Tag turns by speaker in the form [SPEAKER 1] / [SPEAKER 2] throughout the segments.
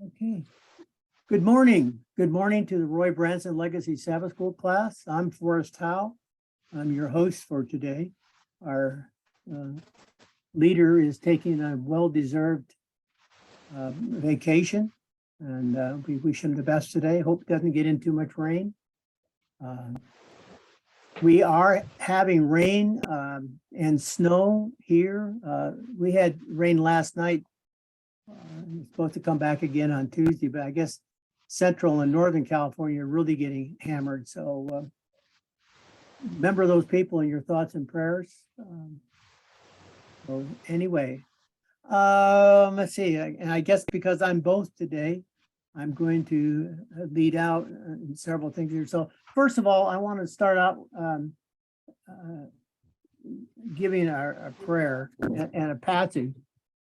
[SPEAKER 1] Okay. Good morning. Good morning to the Roy Branson Legacy Sabbath School class. I'm Forrest Howe. I'm your host for today. Our leader is taking a well-deserved vacation, and we wish him the best today. Hope it doesn't get in too much rain. We are having rain and snow here. We had rain last night. It's supposed to come back again on Tuesday, but I guess Central and Northern California are really getting hammered. So remember those people in your thoughts and prayers. So anyway, let's see. And I guess because I'm both today, I'm going to lead out in several things here. So first of all, I want to start out giving a prayer and a passage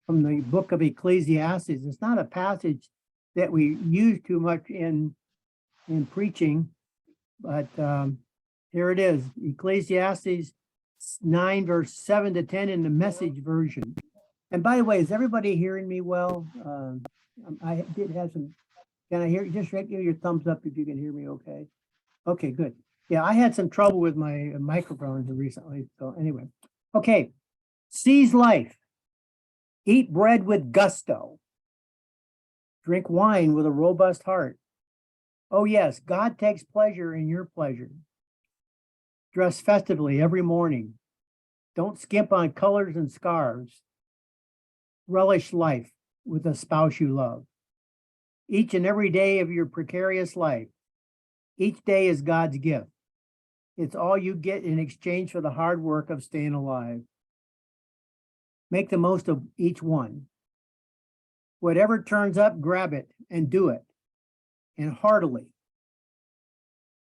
[SPEAKER 1] from the book of Ecclesiastes. It's not a passage that we use too much in preaching, but here it is, Ecclesiastes 9, verse 7 to 10 in the Message version. And by the way, is everybody hearing me well? I did have some, can I hear, just give your thumbs up if you can hear me okay. Okay, good. Yeah, I had some trouble with my microphone recently, so anyway. Okay, seize life. Eat bread with gusto. Drink wine with a robust heart. Oh yes, God takes pleasure in your pleasure. Dress festively every morning. Don't skimp on colors and scarves. Relish life with a spouse you love. Each and every day of your precarious life. Each day is God's gift. It's all you get in exchange for the hard work of staying alive. Make the most of each one. Whatever turns up, grab it and do it, and heartily.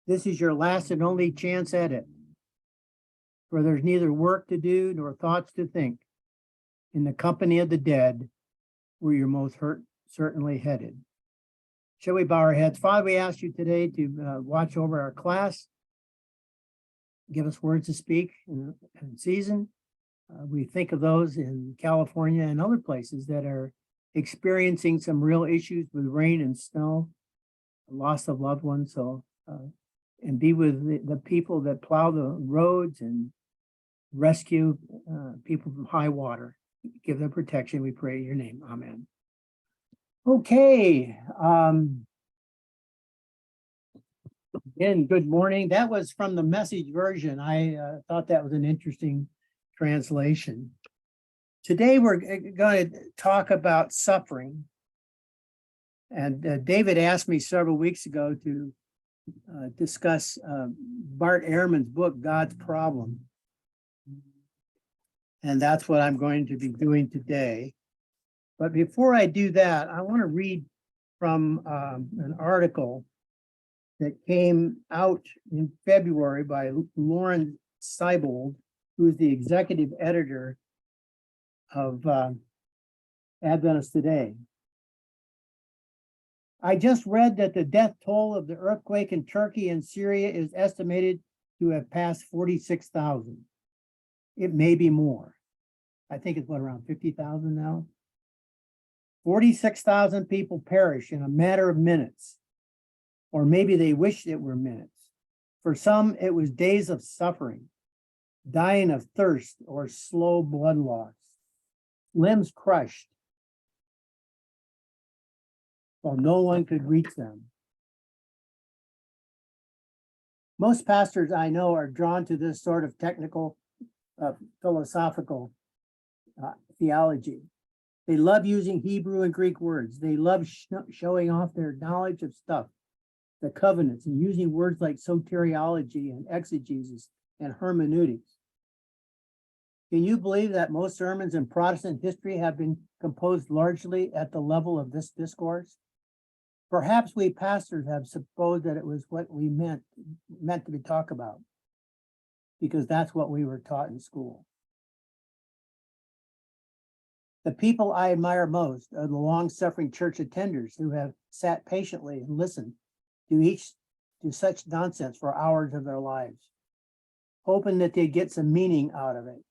[SPEAKER 1] This is your last and only chance at it, for there's neither work to do nor thoughts to think. In the company of the dead, where you're most certainly headed. Shall we bow our heads? Father, we ask you today to watch over our class, give us words to speak in season. We think of those in California and other places that are experiencing some real issues with rain and snow, loss of loved ones. So, and be with the people that plow the roads and rescue people from high water. Give them protection, we pray in your name. Amen. Okay. Again, good morning. That was from the Message version. I thought that was an interesting translation. Today, we're going to talk about suffering. And David asked me several weeks ago to discuss Bart Ehrman's book, God's Problem. And that's what I'm going to be doing today. But before I do that, I want to read from an article that came out in February by Lauren Seibold, who's the executive editor of Adventist Today. I just read that the death toll of the earthquake in Turkey and Syria is estimated to have passed 46,000. It may be more. I think it's what, around 50,000 now? 46,000 people perish in a matter of minutes, or maybe they wished it were minutes. For some, it was days of suffering, dying of thirst or slow blood loss, limbs crushed, while no one could reach them. Most pastors I know are drawn to this sort of technical, philosophical theology. They love using Hebrew and Greek words. They love showing off their knowledge of stuff, the covenants, and using words like soteriology and exegesis and hermeneutics. Can you believe that most sermons in Protestant history have been composed largely at the level of this discourse? Perhaps we pastors have supposed that it was what we meant to be talked about, because that's what we were taught in school. The people I admire most are the long-suffering church attenders who have sat patiently and listened to such nonsense for hours of their lives, hoping that they'd get some meaning out of it.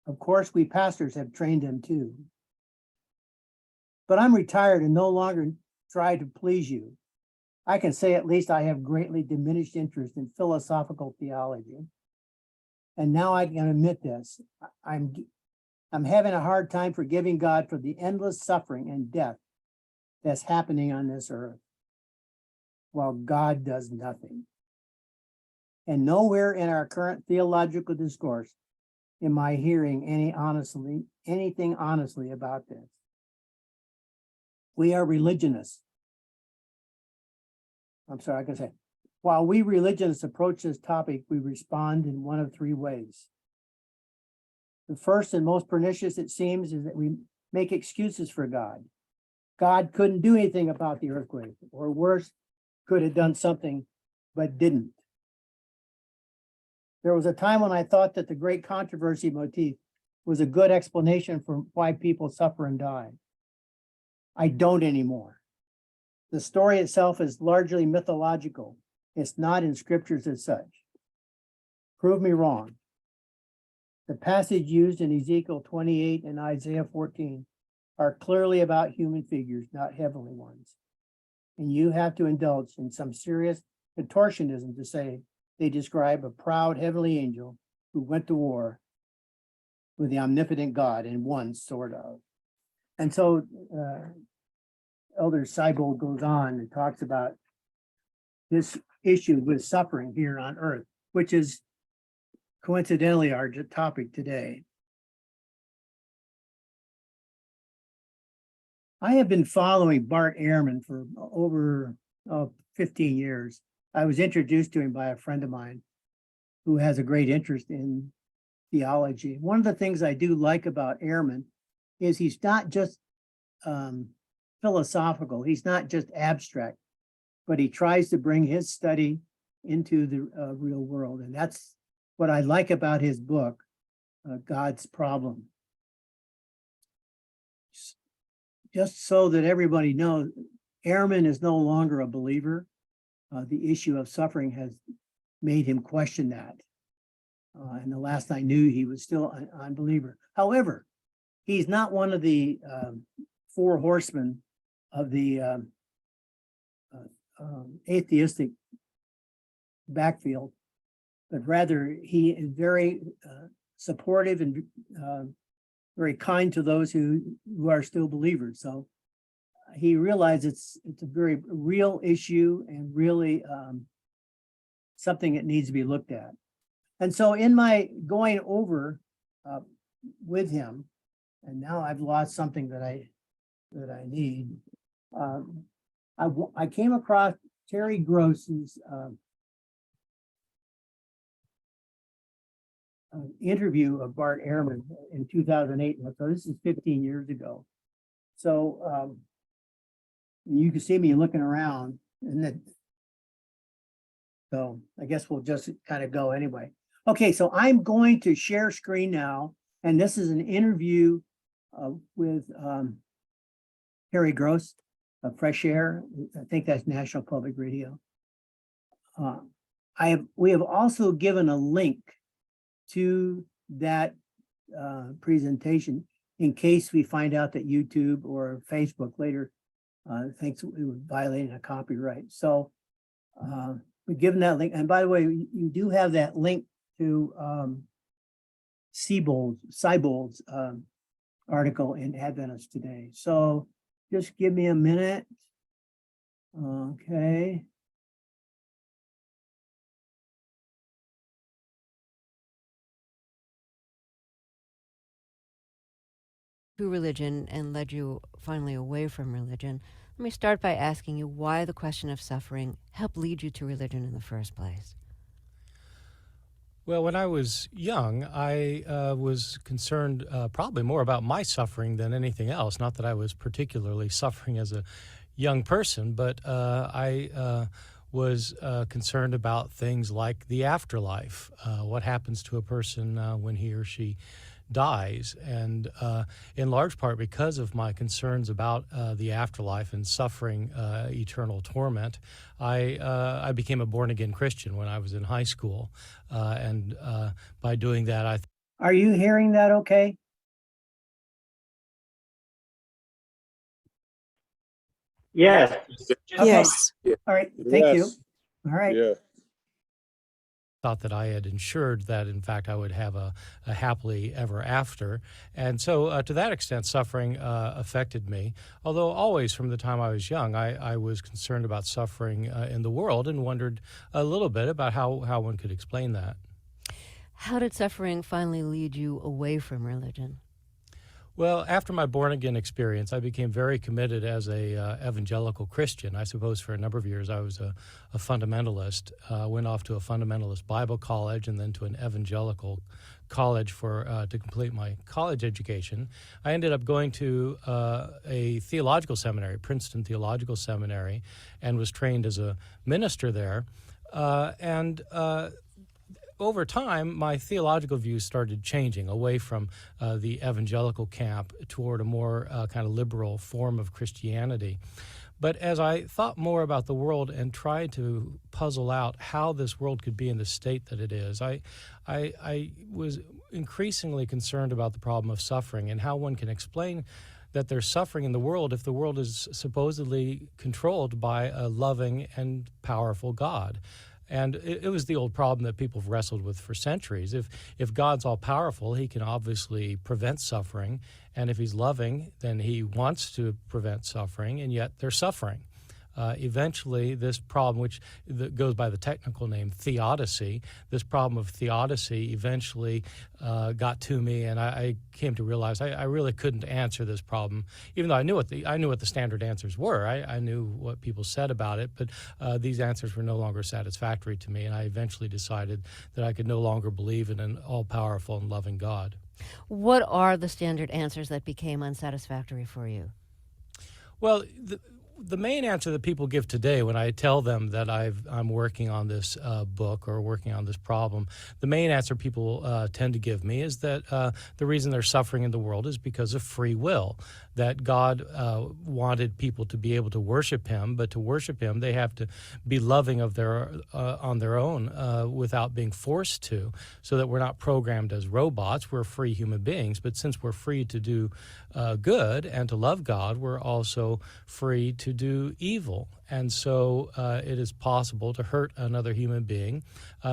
[SPEAKER 1] Of course, we pastors have trained them too. but I'm retired and no longer try to please you. I can say at least I have greatly diminished interest in philosophical theology. And now I can admit this. I'm having a hard time forgiving God for the endless suffering and death that's happening on this earth, while God does nothing. And nowhere in our current theological discourse am I hearing anything honestly about this. We are religionists. I'm sorry, I can say, while we religionists approach this topic, we respond in one of three ways. The first and most pernicious, it seems, is that we make excuses for God. God couldn't do anything about the earthquake, or worse, could have done something, but didn't. There was a time when I thought that the great controversy motif was a good explanation for why people suffer and die. I don't anymore. The story itself is largely mythological. It's not in scriptures as such. Prove me wrong. The passage used in Ezekiel 28 and Isaiah 14 are clearly about human figures, not heavenly ones. And you have to indulge in some serious contortionism to say they describe a proud heavenly angel who went to war with the omnipotent God and won, sort of. And so Elder Seibold goes on and talks about this issue with suffering here on earth, which is coincidentally our topic today. I have been following Bart Ehrman for over 15 years. I was introduced to him by a friend of mine who has a great interest in theology. One of the things I do like about Ehrman is he's not just philosophical, he's not just abstract, but he tries to bring his study into the real world. And that's what I like about his book, God's Problem. Just so that everybody knows, Ehrman is no longer a believer. The issue of suffering has made him question that. And the last I knew, he was still an unbeliever. However, he's not one of the four horsemen of the atheistic backfield, but rather he is very supportive and very kind to those who are still believers. So he realized it's a very real issue and really something that needs to be looked at. And so in my going over with him, and now I've lost something that I need. I came across Terry Gross's interview of Bart Ehrman in 2008. So this is 15 years ago. So you can see me looking around, and then, so I guess we'll just kind of go anyway. Okay, so I'm going to share screen now, and this is an interview with Terry Gross of Fresh Air. I think that's National Public Radio. We have also given a link to that presentation in case we find out that YouTube or Facebook later thinks we were violating a copyright. So we've given that link. And by the way, you do have that link to Seibold's article in Adventist Today. So just give me a minute. Okay.
[SPEAKER 2] To religion and led you finally away from religion. Let me start by asking you why the question of suffering helped lead you to religion in the first place.
[SPEAKER 3] Well, when I was young, I was concerned probably more about my suffering than anything else. Not that I was particularly suffering as a young person, but I was concerned about things like the afterlife, what happens to a person when he or she dies. And in large part because of my concerns about the afterlife and suffering eternal torment, I became a born-again Christian when I was in high school. And by doing that,
[SPEAKER 1] Are you hearing that okay?
[SPEAKER 4] Yes.
[SPEAKER 1] Okay.
[SPEAKER 5] Yes.
[SPEAKER 1] All right, thank you.
[SPEAKER 6] Yes.
[SPEAKER 1] All right.
[SPEAKER 6] Yeah.
[SPEAKER 3] Thought that I had ensured that, in fact, I would have a happily ever after. And so to that extent, suffering affected me. Although always from the time I was young, I was concerned about suffering in the world and wondered a little bit about how one could explain that.
[SPEAKER 2] How did suffering finally lead you away from religion?
[SPEAKER 3] Well, after my born-again experience, I became very committed as a evangelical Christian. I suppose for a number of years I was a fundamentalist. Went off to a fundamentalist Bible college and then to an evangelical college to complete my college education. I ended up going to a theological seminary, Princeton Theological Seminary, and was trained as a minister there. Over time, my theological views started changing away from the evangelical camp toward a more kind of liberal form of Christianity. But as I thought more about the world and tried to puzzle out how this world could be in the state that it is, I was increasingly concerned about the problem of suffering and how one can explain that there's suffering in the world if the world is supposedly controlled by a loving and powerful God. And it was the old problem that people have wrestled with for centuries. If God's all-powerful, he can obviously prevent suffering. And if he's loving, then he wants to prevent suffering, and yet they're suffering. Eventually, this problem, which goes by the technical name theodicy, this problem of theodicy eventually got to me, and I came to realize I really couldn't answer this problem, even though I knew what the standard answers were. I knew what people said about it, but these answers were no longer satisfactory to me, and I eventually decided that I could no longer believe in an all-powerful and loving God.
[SPEAKER 2] What are the standard answers that became unsatisfactory for you?
[SPEAKER 3] Well, the main answer that people give today when I tell them that I'm working on this book or working on this problem, the main answer people tend to give me is that the reason they're suffering in the world is because of free will, that God wanted people to be able to worship him, but to worship him they have to be loving of on their own without being forced to, so that we're not programmed as robots. We're free human beings, but since we're free to do good and to love God, we're also free to do evil. And so it is possible to hurt another human being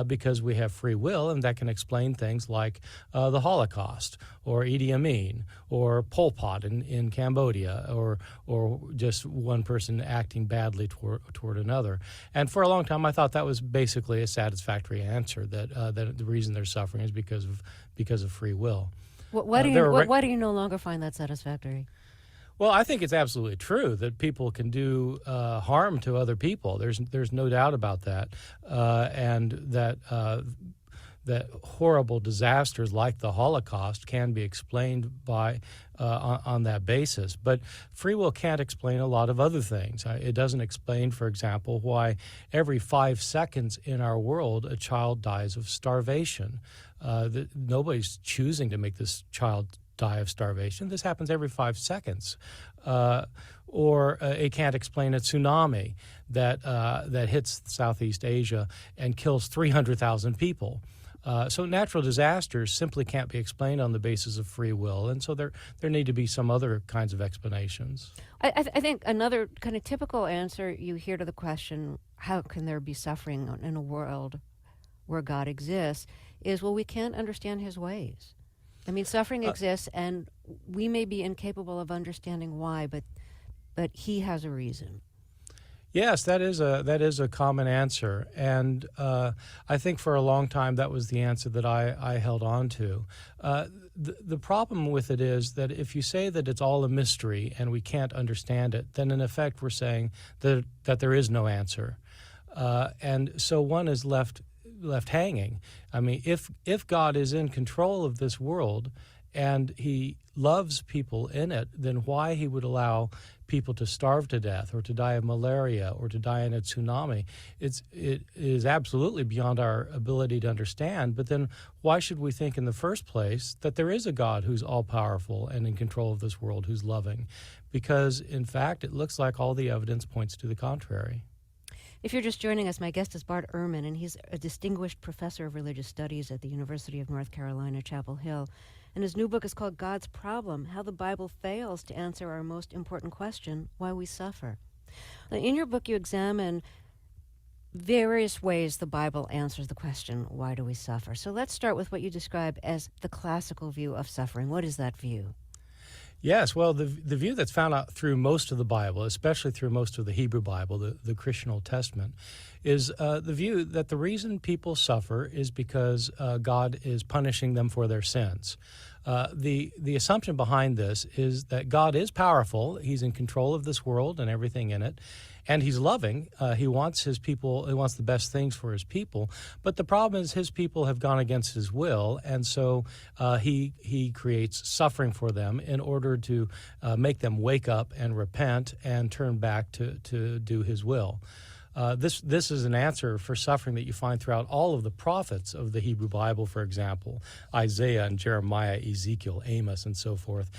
[SPEAKER 3] because we have free will, and that can explain things like the Holocaust or Idi Amin or Pol Pot in Cambodia or just one person acting badly toward another. And for a long time, I thought that was basically a satisfactory answer, that the reason they're suffering is because of free will.
[SPEAKER 2] Why do you no longer find that satisfactory?
[SPEAKER 3] Well, I think it's absolutely true that people can do harm to other people. There's no doubt about that, and that horrible disasters like the Holocaust can be explained by on that basis. But free will can't explain a lot of other things. It doesn't explain, for example, why every 5 seconds in our world a child dies of starvation. Nobody's choosing to make this child die of starvation. This happens every 5 seconds. Or it can't explain a tsunami that hits Southeast Asia and kills 300,000 people. So natural disasters simply can't be explained on the basis of free will, and so there need to be some other kinds of explanations.
[SPEAKER 2] I think another kind of typical answer you hear to the question, how can there be suffering in a world where God exists, is, well, we can't understand his ways. I mean, suffering exists, and we may be incapable of understanding why, but he has a reason.
[SPEAKER 3] Yes, that is a common answer, and I think for a long time that was the answer that I held on to. The problem with it is that if you say that it's all a mystery and we can't understand it, then in effect we're saying that there is no answer, and so one is left hanging. I mean, if God is in control of this world and he loves people in it, then why he would allow people to starve to death or to die of malaria or to die in a tsunami? It is absolutely beyond our ability to understand. But then why should we think in the first place that there is a God who's all-powerful and in control of this world, who's loving? Because, in fact, it looks like all the evidence points to the contrary.
[SPEAKER 2] If you're just joining us, my guest is Bart Ehrman, and he's a distinguished professor of religious studies at the University of North Carolina, Chapel Hill. And his new book is called God's Problem: How the Bible Fails to Answer Our Most Important Question, Why We Suffer. In your book, you examine various ways the Bible answers the question, why do we suffer? So let's start with what you describe as the classical view of suffering. What is that view?
[SPEAKER 3] Yes, well, the view that's found out through most of the Bible, especially through most of the Hebrew Bible, the Christian Old Testament, is the view that the reason people suffer is because God is punishing them for their sins. The assumption behind this is that God is powerful. He's in control of this world and everything in it. And he's loving. He wants his people, he wants the best things for his people. But the problem is his people have gone against his will, and so he creates suffering for them in order to make them wake up and repent and turn back to do his will. This is an answer for suffering that you find throughout all of the prophets of the Hebrew Bible, for example, Isaiah and Jeremiah, Ezekiel, Amos, and so forth.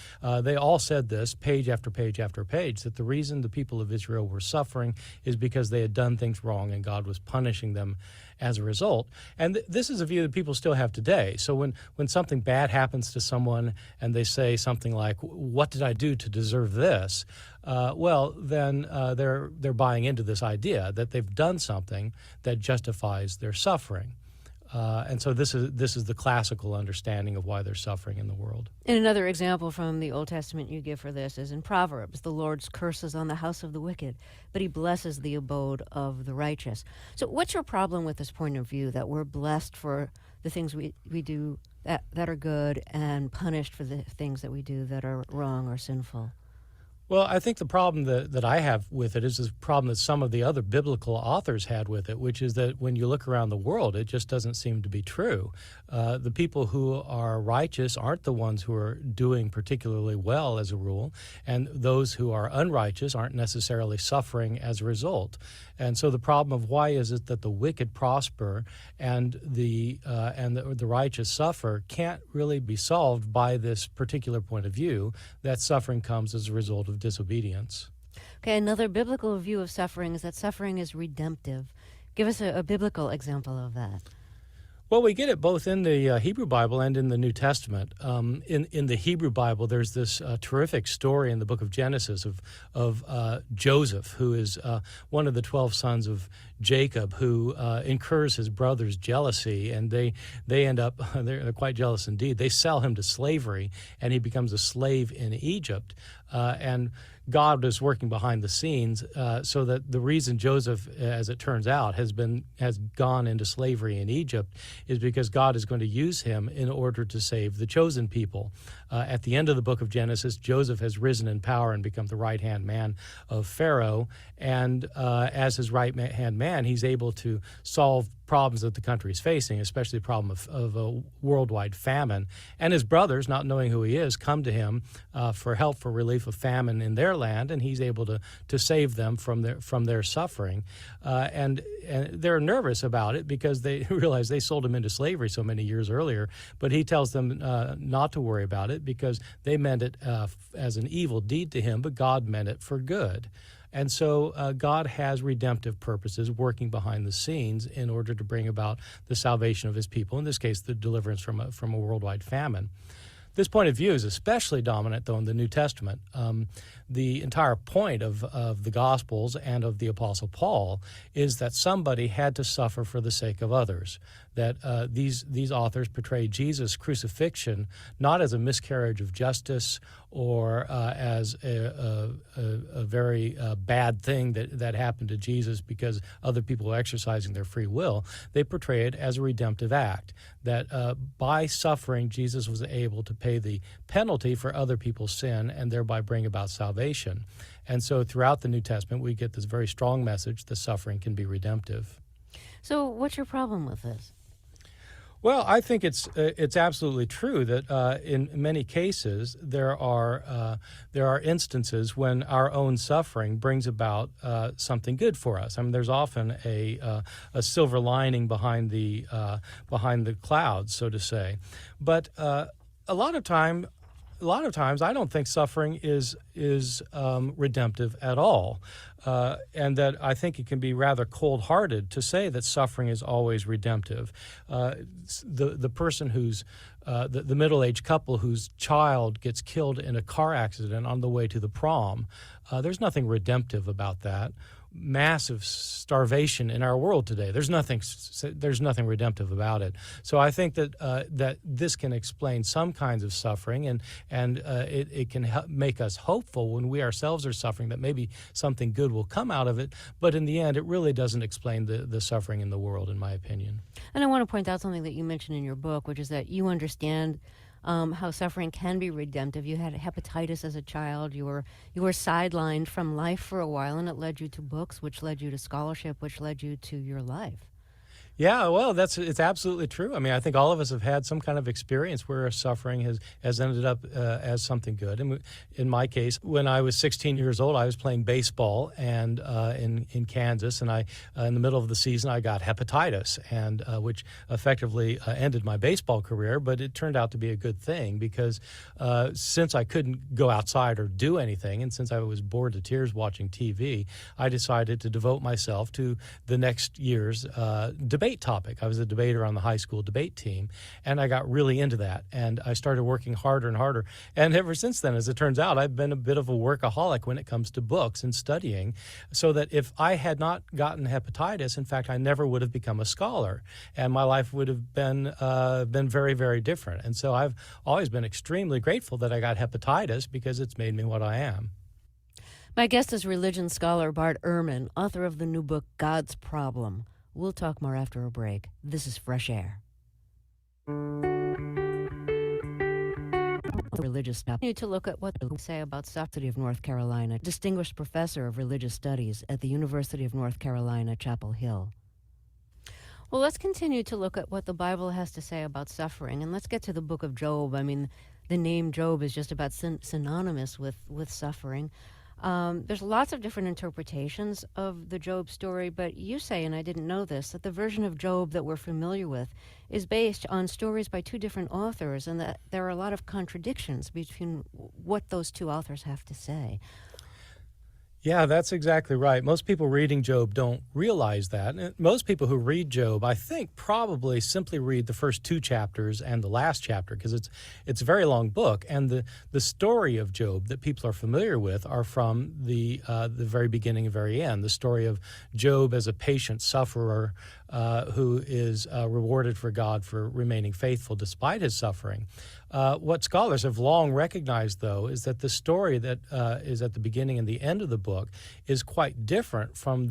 [SPEAKER 3] They all said this page after page after page, that the reason the people of Israel were suffering is because they had done things wrong and God was punishing them as a result. And this is a view that people still have today. So when something bad happens to someone and they say something like, what did I do to deserve this? Then they're buying into this idea that they've done something that justifies their suffering. And so this is the classical understanding of why they're suffering in the world.
[SPEAKER 2] And another example from the Old Testament you give for this is in Proverbs. The Lord's curses on the house of the wicked, but he blesses the abode of the righteous. So what's your problem with this point of view, that we're blessed for the things we do that are good and punished for the things that we do that are wrong or sinful?
[SPEAKER 3] Well, I think the problem that I have with it is the problem that some of the other biblical authors had with it, which is that when you look around the world, it just doesn't seem to be true. The people who are righteous aren't the ones who are doing particularly well as a rule, and those who are unrighteous aren't necessarily suffering as a result. And so the problem of why is it that the wicked prosper and the righteous suffer can't really be solved by this particular point of view, that suffering comes as a result of disobedience.
[SPEAKER 2] Okay, another biblical view of suffering is that suffering is redemptive. Give us a biblical example of that.
[SPEAKER 3] Well, we get it both in the Hebrew Bible and in the New Testament. In the Hebrew Bible, there's this terrific story in the book of Genesis of Joseph, who is one of the 12 sons of Jacob, who incurs his brother's jealousy, and they end up, they're quite jealous indeed. They sell him to slavery, and he becomes a slave in Egypt. And God is working behind the scenes so that the reason Joseph, as it turns out, has gone into slavery in Egypt is because God is going to use him in order to save the chosen people. At the end of the book of Genesis, Joseph has risen in power and become the right-hand man of Pharaoh, and as his right-hand man, he's able to solve problems that the country is facing, especially the problem of a worldwide famine. And his brothers, not knowing who he is, come to him for help, for relief of famine in their land, and he's able to save them from their suffering. And they're nervous about it because they realize they sold him into slavery so many years earlier, but he tells them not to worry about it because they meant it as an evil deed to him, but God meant it for good. And so God has redemptive purposes working behind the scenes in order to bring about the salvation of his people, in this case, the deliverance from a worldwide famine. This point of view is especially dominant, though, in the New Testament. The entire point of the Gospels and of the Apostle Paul is that somebody had to suffer for the sake of others, that these authors portray Jesus' crucifixion not as a miscarriage of justice or as a very bad thing that happened to Jesus because other people were exercising their free will. They portray it as a redemptive act, that by suffering, Jesus was able to pay the penalty for other people's sin and thereby bring about salvation. And so throughout the New Testament, we get this very strong message that suffering can be redemptive.
[SPEAKER 2] So what's your problem with this?
[SPEAKER 3] Well, I think it's absolutely true that in many cases there are instances when our own suffering brings about something good for us. I mean, there's often a silver lining behind the clouds, so to say. But a lot of times, I don't think suffering is redemptive at all, and that I think it can be rather cold-hearted to say that suffering is always redemptive. The person who's the middle-aged couple whose child gets killed in a car accident on the way to the prom, There's nothing redemptive about that. Massive starvation in our world today. There's nothing redemptive about it. So I think that this can explain some kinds of suffering, and it can make us hopeful when we ourselves are suffering that maybe something good will come out of it. But in the end, it really doesn't explain the suffering in the world, in my opinion.
[SPEAKER 2] And I want to point out something that you mentioned in your book, which is that you understand how suffering can be redemptive. You had hepatitis as a child. You were sidelined from life for a while, and it led you to books, which led you to scholarship, which led you to your life.
[SPEAKER 3] Yeah, well, it's absolutely true. I mean, I think all of us have had some kind of experience where suffering has ended up as something good. And in my case, when I was 16 years old, I was playing baseball and in Kansas, and in the middle of the season I got hepatitis, and which effectively ended my baseball career. But it turned out to be a good thing because since I couldn't go outside or do anything, and since I was bored to tears watching TV, I decided to devote myself to the next year's debate topic. I was a debater on the high school debate team, and I got really into that, and I started working harder and harder. And ever since then, as it turns out, I've been a bit of a workaholic when it comes to books and studying, so that if I had not gotten hepatitis, in fact, I never would have become a scholar, and my life would have been very, very different. And so I've always been extremely grateful that I got hepatitis, because it's made me what I am.
[SPEAKER 2] My guest is religion scholar Bart Ehrman, author of the new book, God's Problem. We'll talk more after a break. This is Fresh Air. Religious stuff. Need to look at what they say about University of North Carolina, distinguished professor of religious studies at the University of North Carolina, Chapel Hill. Well, let's continue to look at what the Bible has to say about suffering, and let's get to the book of Job. I mean, the name Job is just about synonymous with suffering. There's lots of different interpretations of the Job story, but you say, and I didn't know this, that the version of Job that we're familiar with is based on stories by two different authors, and that there are a lot of contradictions between what those two authors have to say.
[SPEAKER 3] Yeah, that's exactly right. Most people reading Job don't realize that. And most people who read Job, I think, probably simply read the first two chapters and the last chapter, because it's a very long book. And the story of Job that people are familiar with are from the very beginning and very end. The story of Job as a patient sufferer who is rewarded for God for remaining faithful despite his suffering. What scholars have long recognized, though, is that the story that is at the beginning and the end of the book is quite different from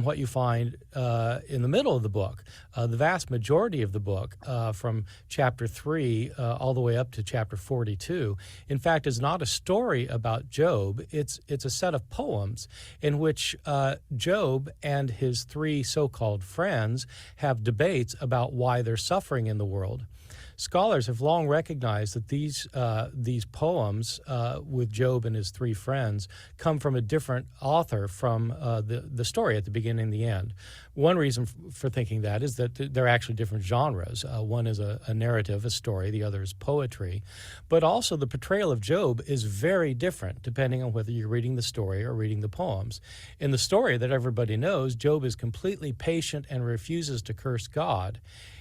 [SPEAKER 3] what you find in the middle of the book. The vast majority of the book, from chapter 3 all the way up to chapter 42, in fact, is not a story about Job. It's a set of poems in which Job and his three so-called friends have debates about why they're suffering in the world. Scholars have long recognized that these poems with Job and his three friends come from a different author from the story at the beginning and the end. One reason for thinking that is that they're actually different genres. One is a narrative, a story. The other is poetry. But also the portrayal of Job is very different depending on whether you're reading the story or reading the poems. In the story that everybody knows, Job is completely patient and refuses to curse God.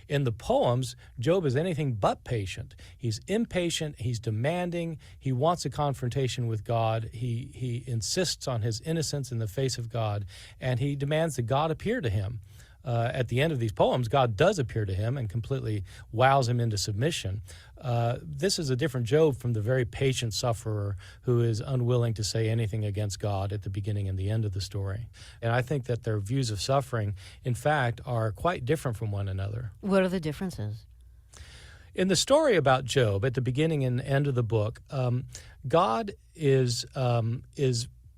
[SPEAKER 3] In the poems, Job is anything but patient. He's impatient, he's demanding, he wants a confrontation with God, he insists on his innocence in the face of God, and he demands that God appear to him. At the end of these poems, God does appear to him and completely wows him into submission. This is a different Job from the very patient sufferer who is unwilling to say anything against God at the beginning and the end of the story. And I think that their views of suffering, in fact, are quite different from one another.
[SPEAKER 2] What are the differences?
[SPEAKER 3] In the story about Job, at the beginning and end of the book, God is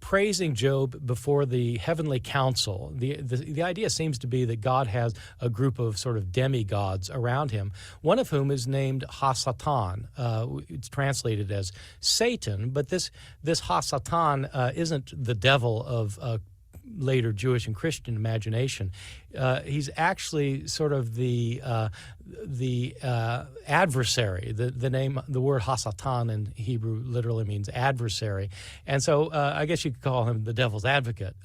[SPEAKER 3] praising Job before the heavenly council. The idea seems to be that God has a group of sort of demigods around him, one of whom is named Ha-Satan. It's translated as Satan, but this Ha-Satan isn't the devil of later Jewish and Christian imagination. He's actually sort of the the adversary. The word hasatan in Hebrew literally means adversary, and so I guess you could call him the devil's advocate.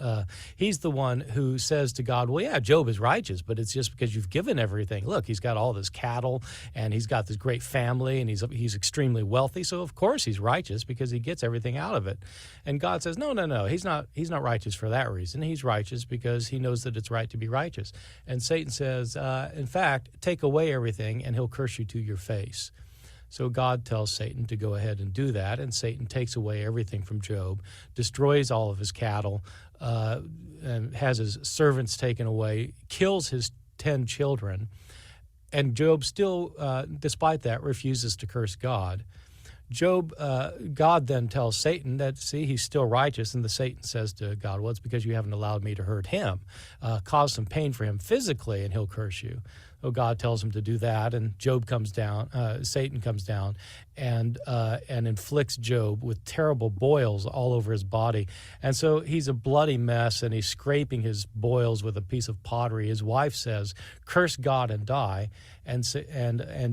[SPEAKER 3] He's the one who says to God, "Well, yeah, Job is righteous, but it's just because you've given everything. Look, he's got all this cattle, and he's got this great family, and he's extremely wealthy. So of course he's righteous because he gets everything out of it." And God says, "No, no, no. He's not righteous for that reason. He's righteous because he knows that it's right to be righteous." And Satan says, "In fact, take away everything and he'll curse you to your face." So God tells Satan to go ahead and do that, and Satan takes away everything from Job, destroys all of his cattle, and has his servants taken away, kills his 10 children, and Job still, despite that, refuses to curse God. God then tells Satan that, see, he's still righteous, and the Satan says to God, "Well, it's because you haven't allowed me to hurt him. Cause some pain for him physically, and he'll curse you." So God tells him to do that, and Satan comes down and inflicts Job with terrible boils all over his body. And so he's a bloody mess, and he's scraping his boils with a piece of pottery. His wife says, "Curse God and die." And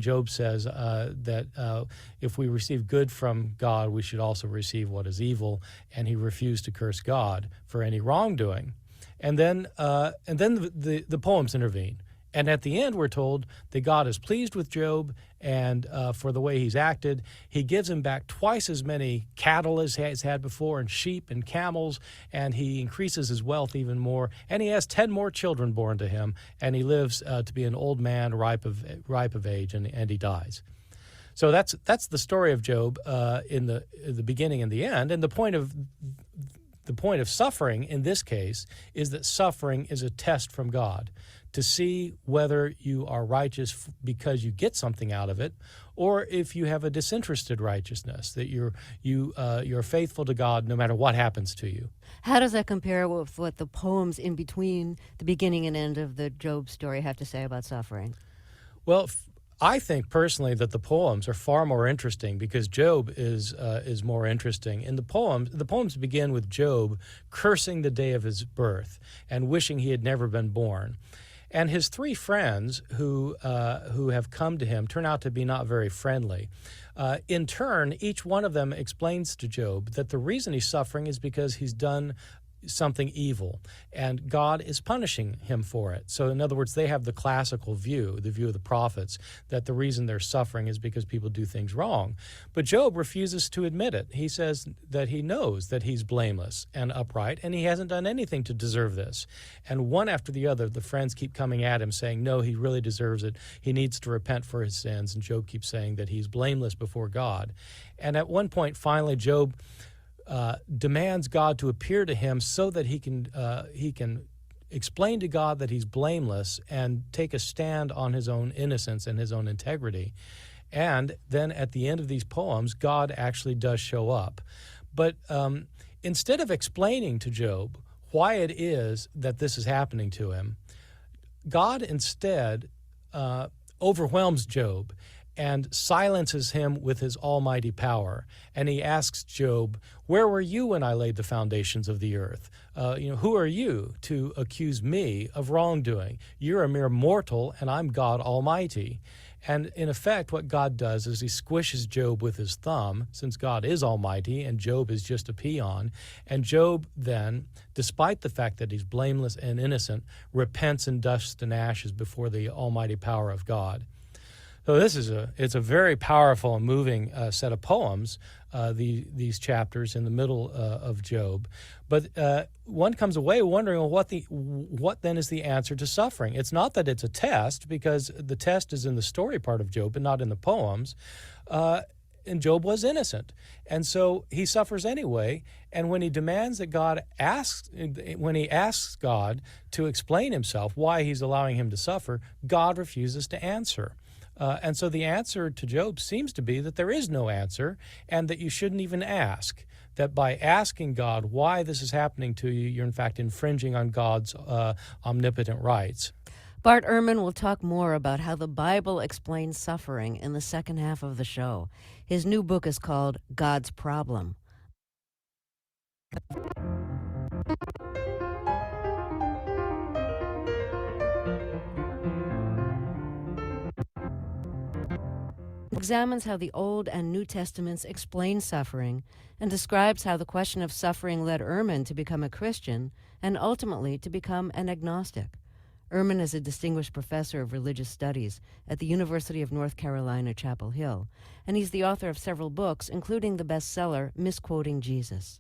[SPEAKER 3] Job says that if we receive good from God, we should also receive what is evil, and he refused to curse God for any wrongdoing. And then the poems intervene. And at the end, we're told that God is pleased with Job and for the way he's acted. He gives him back twice as many cattle as he's had before, and sheep and camels, and he increases his wealth even more. And he has 10 more children born to him, and he lives to be an old man, ripe of age, and he dies. So that's the story of Job in the beginning and the end. And the point of suffering in this case is that suffering is a test from God to see whether you are righteous because you get something out of it, or if you have a disinterested righteousness, that you're faithful to God no matter what happens to you.
[SPEAKER 2] How does that compare with what the poems in between the beginning and end of the Job story have to say about suffering?
[SPEAKER 3] Well, I think personally that the poems are far more interesting because Job is more interesting. In the poems begin with Job cursing the day of his birth and wishing he had never been born. And his 3 friends who have come to him turn out to be not very friendly. In turn, each one of them explains to Job that the reason he's suffering is because he's done something evil, and God is punishing him for it. So in other words, they have the classical view, the view of the prophets, that the reason they're suffering is because people do things wrong. But Job refuses to admit it. He says that he knows that he's blameless and upright, and he hasn't done anything to deserve this. And one after the other, the friends keep coming at him saying, no, he really deserves it. He needs to repent for his sins. And Job keeps saying that he's blameless before God. And at one point, finally, Job demands God to appear to him so that he can explain to God that he's blameless and take a stand on his own innocence and his own integrity. And then at the end of these poems, God actually does show up. But instead of explaining to Job why it is that this is happening to him, God instead overwhelms Job and silences him with his almighty power. And he asks Job, where were you when I laid the foundations of the earth? Who are you to accuse me of wrongdoing? You're a mere mortal, and I'm God Almighty. And in effect, what God does is he squishes Job with his thumb, since God is almighty and Job is just a peon. And Job then, despite the fact that he's blameless and innocent, repents in dust and ashes before the almighty power of God. So it's a very powerful and moving set of poems, these chapters in the middle of Job. But one comes away wondering, well, what then is the answer to suffering? It's not that it's a test, because the test is in the story part of Job and not in the poems. And Job was innocent, and so he suffers anyway. And when he demands that when he asks God to explain himself, why he's allowing him to suffer, God refuses to answer. And so the answer to Job seems to be that there is no answer and that you shouldn't even ask, that by asking God why this is happening to you, you're in fact infringing on God's omnipotent rights.
[SPEAKER 2] Bart Ehrman will talk more about how the Bible explains suffering in the second half of the show. His new book is called God's Problem. examines how the Old and New Testaments explain suffering, and describes how the question of suffering led Ehrman to become a Christian and ultimately to become an agnostic. Ehrman is a distinguished professor of religious studies at the University of North Carolina, Chapel Hill, and he's the author of several books, including the bestseller Misquoting Jesus.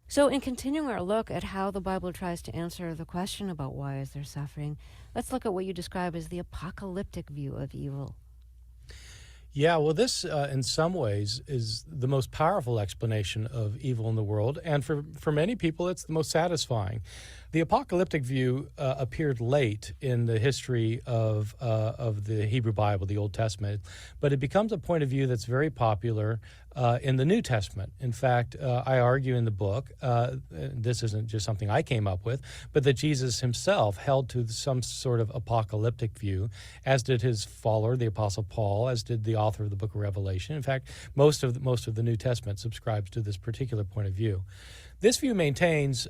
[SPEAKER 2] So in continuing our look at how the Bible tries to answer the question about why is there suffering, let's look at what you describe as the apocalyptic view of evil.
[SPEAKER 3] Yeah, well, this in some ways is the most powerful explanation of evil in the world, and for many people, it's the most satisfying. The apocalyptic view appeared late in the history of the Hebrew Bible, the Old Testament, but it becomes a point of view that's very popular in the New Testament. In fact, I argue in the book, this isn't just something I came up with, but that Jesus himself held to some sort of apocalyptic view, as did his follower, the Apostle Paul, as did the author of the book of Revelation. In fact, most of the New Testament subscribes to this particular point of view. This view maintains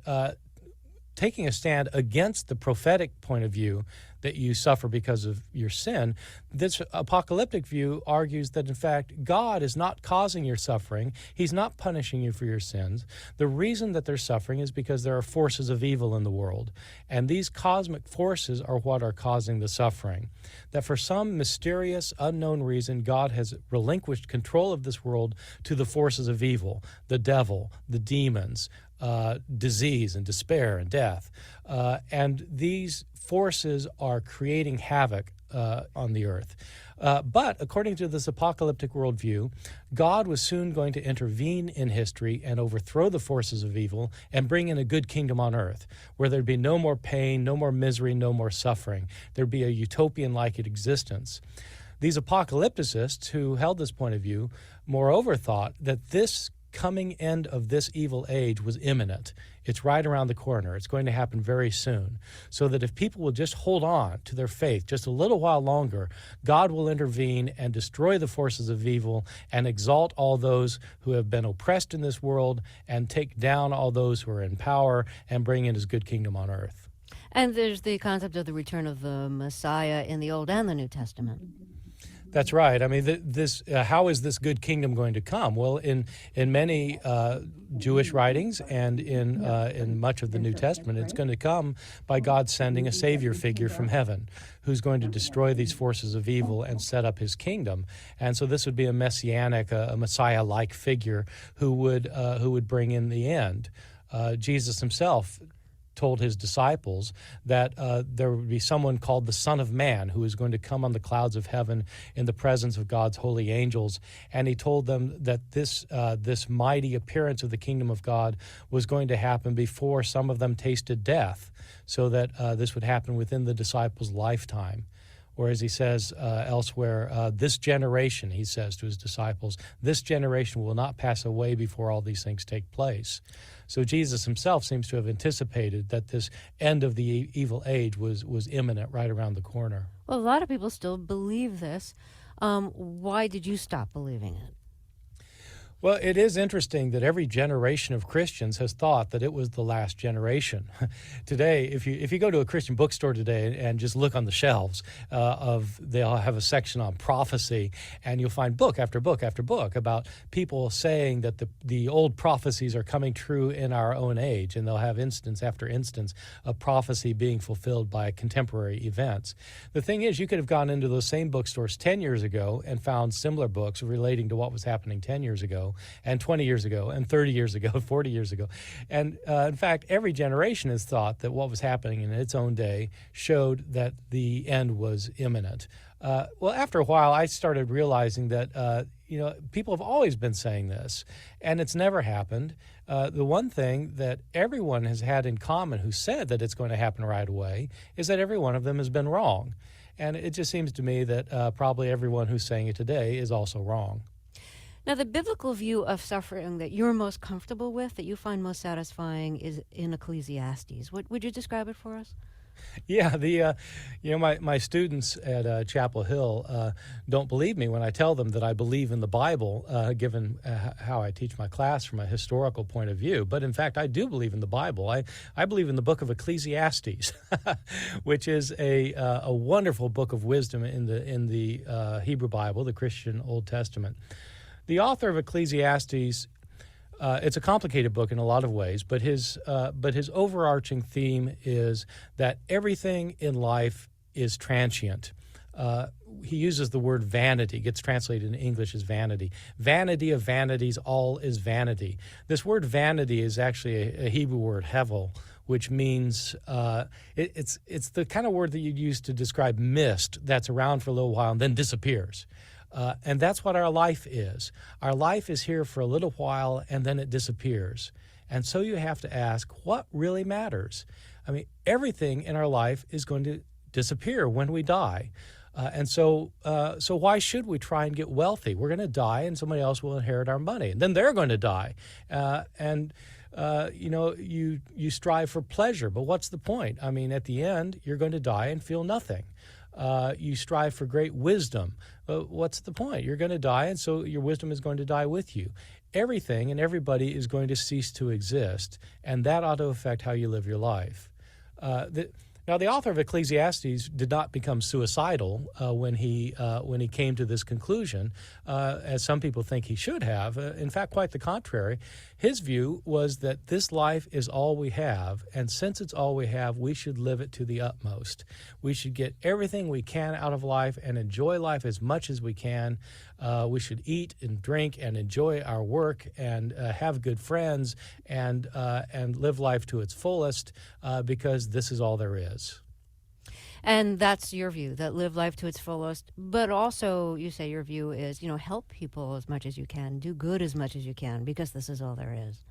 [SPEAKER 3] taking a stand against the prophetic point of view that you suffer because of your sin. This apocalyptic view argues that, in fact, God is not causing your suffering. He's not punishing you for your sins. The reason that they're suffering is because there are forces of evil in the world, and these cosmic forces are what are causing the suffering. That for some mysterious, unknown reason, God has relinquished control of this world to the forces of evil, the devil, the demons, disease and despair and death. And these forces are creating havoc on the earth. But according to this apocalyptic worldview, God was soon going to intervene in history and overthrow the forces of evil and bring in a good kingdom on earth, where there'd be no more pain, no more misery, no more suffering. There'd be a utopian-like existence. These apocalypticists who held this point of view, moreover, thought that this coming end of this evil age was imminent. It's right around the corner. It's going to happen very soon. So that if people will just hold on to their faith just a little while longer, God will intervene and destroy the forces of evil and exalt all those who have been oppressed in this world and take down all those who are in power and bring in his good kingdom on earth.
[SPEAKER 2] And there's the concept of the return of the Messiah in the Old and the New Testament.
[SPEAKER 3] That's right. I mean, how is this good kingdom going to come? Well, in many Jewish writings and in much of the New Testament, it's going to come by God sending a Savior figure from heaven who's going to destroy these forces of evil and set up his kingdom. And so this would be a messianic, a Messiah-like figure who would bring in the end. Jesus himself told his disciples that there would be someone called the Son of Man who is going to come on the clouds of heaven in the presence of God's holy angels. And he told them that this mighty appearance of the kingdom of God was going to happen before some of them tasted death, so that this would happen within the disciples' lifetime. Or as he says elsewhere, this generation, he says to his disciples, this generation will not pass away before all these things take place. So Jesus himself seems to have anticipated that this end of the evil age was imminent right around the corner.
[SPEAKER 2] Well, a lot of people still believe this. Why did you stop believing it?
[SPEAKER 3] Well, it is interesting that every generation of Christians has thought that it was the last generation. Today, if you go to a Christian bookstore today and just look on the shelves they'll have a section on prophecy, and you'll find book after book after book about people saying that the old prophecies are coming true in our own age, and they'll have instance after instance of prophecy being fulfilled by contemporary events. The thing is, you could have gone into those same bookstores 10 years ago and found similar books relating to what was happening 10 years ago, and 20 years ago, and 30 years ago, 40 years ago. And in fact, every generation has thought that what was happening in its own day showed that the end was imminent. Well, after a while, I started realizing that, people have always been saying this, and it's never happened. The one thing that everyone has had in common who said that it's going to happen right away is that every one of them has been wrong. And it just seems to me that probably everyone who's saying it today is also wrong.
[SPEAKER 2] Now, the biblical view of suffering that you're most comfortable with, that you find most satisfying, is in Ecclesiastes. Would you describe it for us?
[SPEAKER 3] Yeah, my students at Chapel Hill don't believe me when I tell them that I believe in the Bible, given how I teach my class from a historical point of view. But in fact, I do believe in the Bible. I believe in the book of Ecclesiastes, which is a wonderful book of wisdom in the Hebrew Bible, the Christian Old Testament. The author of Ecclesiastes. It's a complicated book in a lot of ways, but his overarching theme is that everything in life is transient. He uses the word vanity, gets translated in English as vanity. Vanity of vanities, all is vanity. This word vanity is actually a Hebrew word, hevel, which means it's the kind of word that you'd use to describe mist that's around for a little while and then disappears. And that's what our life is. Our life is here for a little while and then it disappears. And so you have to ask, what really matters? I mean, everything in our life is going to disappear when we die. So why should we try and get wealthy? We're going to die and somebody else will inherit our money. And then they're going to die. You strive for pleasure, but what's the point? I mean, at the end, you're going to die and feel nothing. You strive for great wisdom. What's the point? You're going to die, and so your wisdom is going to die with you. Everything and everybody is going to cease to exist, and that ought to affect how you live your life. Now, the author of Ecclesiastes did not become suicidal when he came to this conclusion, as some people think he should have. In fact, quite the contrary. His view was that this life is all we have, and since it's all we have, we should live it to the utmost. We should get everything we can out of life and enjoy life as much as we can. We should eat and drink and enjoy our work and have good friends and live life to its fullest because this is all there is.
[SPEAKER 2] And that's your view, that live life to its fullest. But also, you say your view is, help people as much as you can, do good as much as you can, because this is all there is.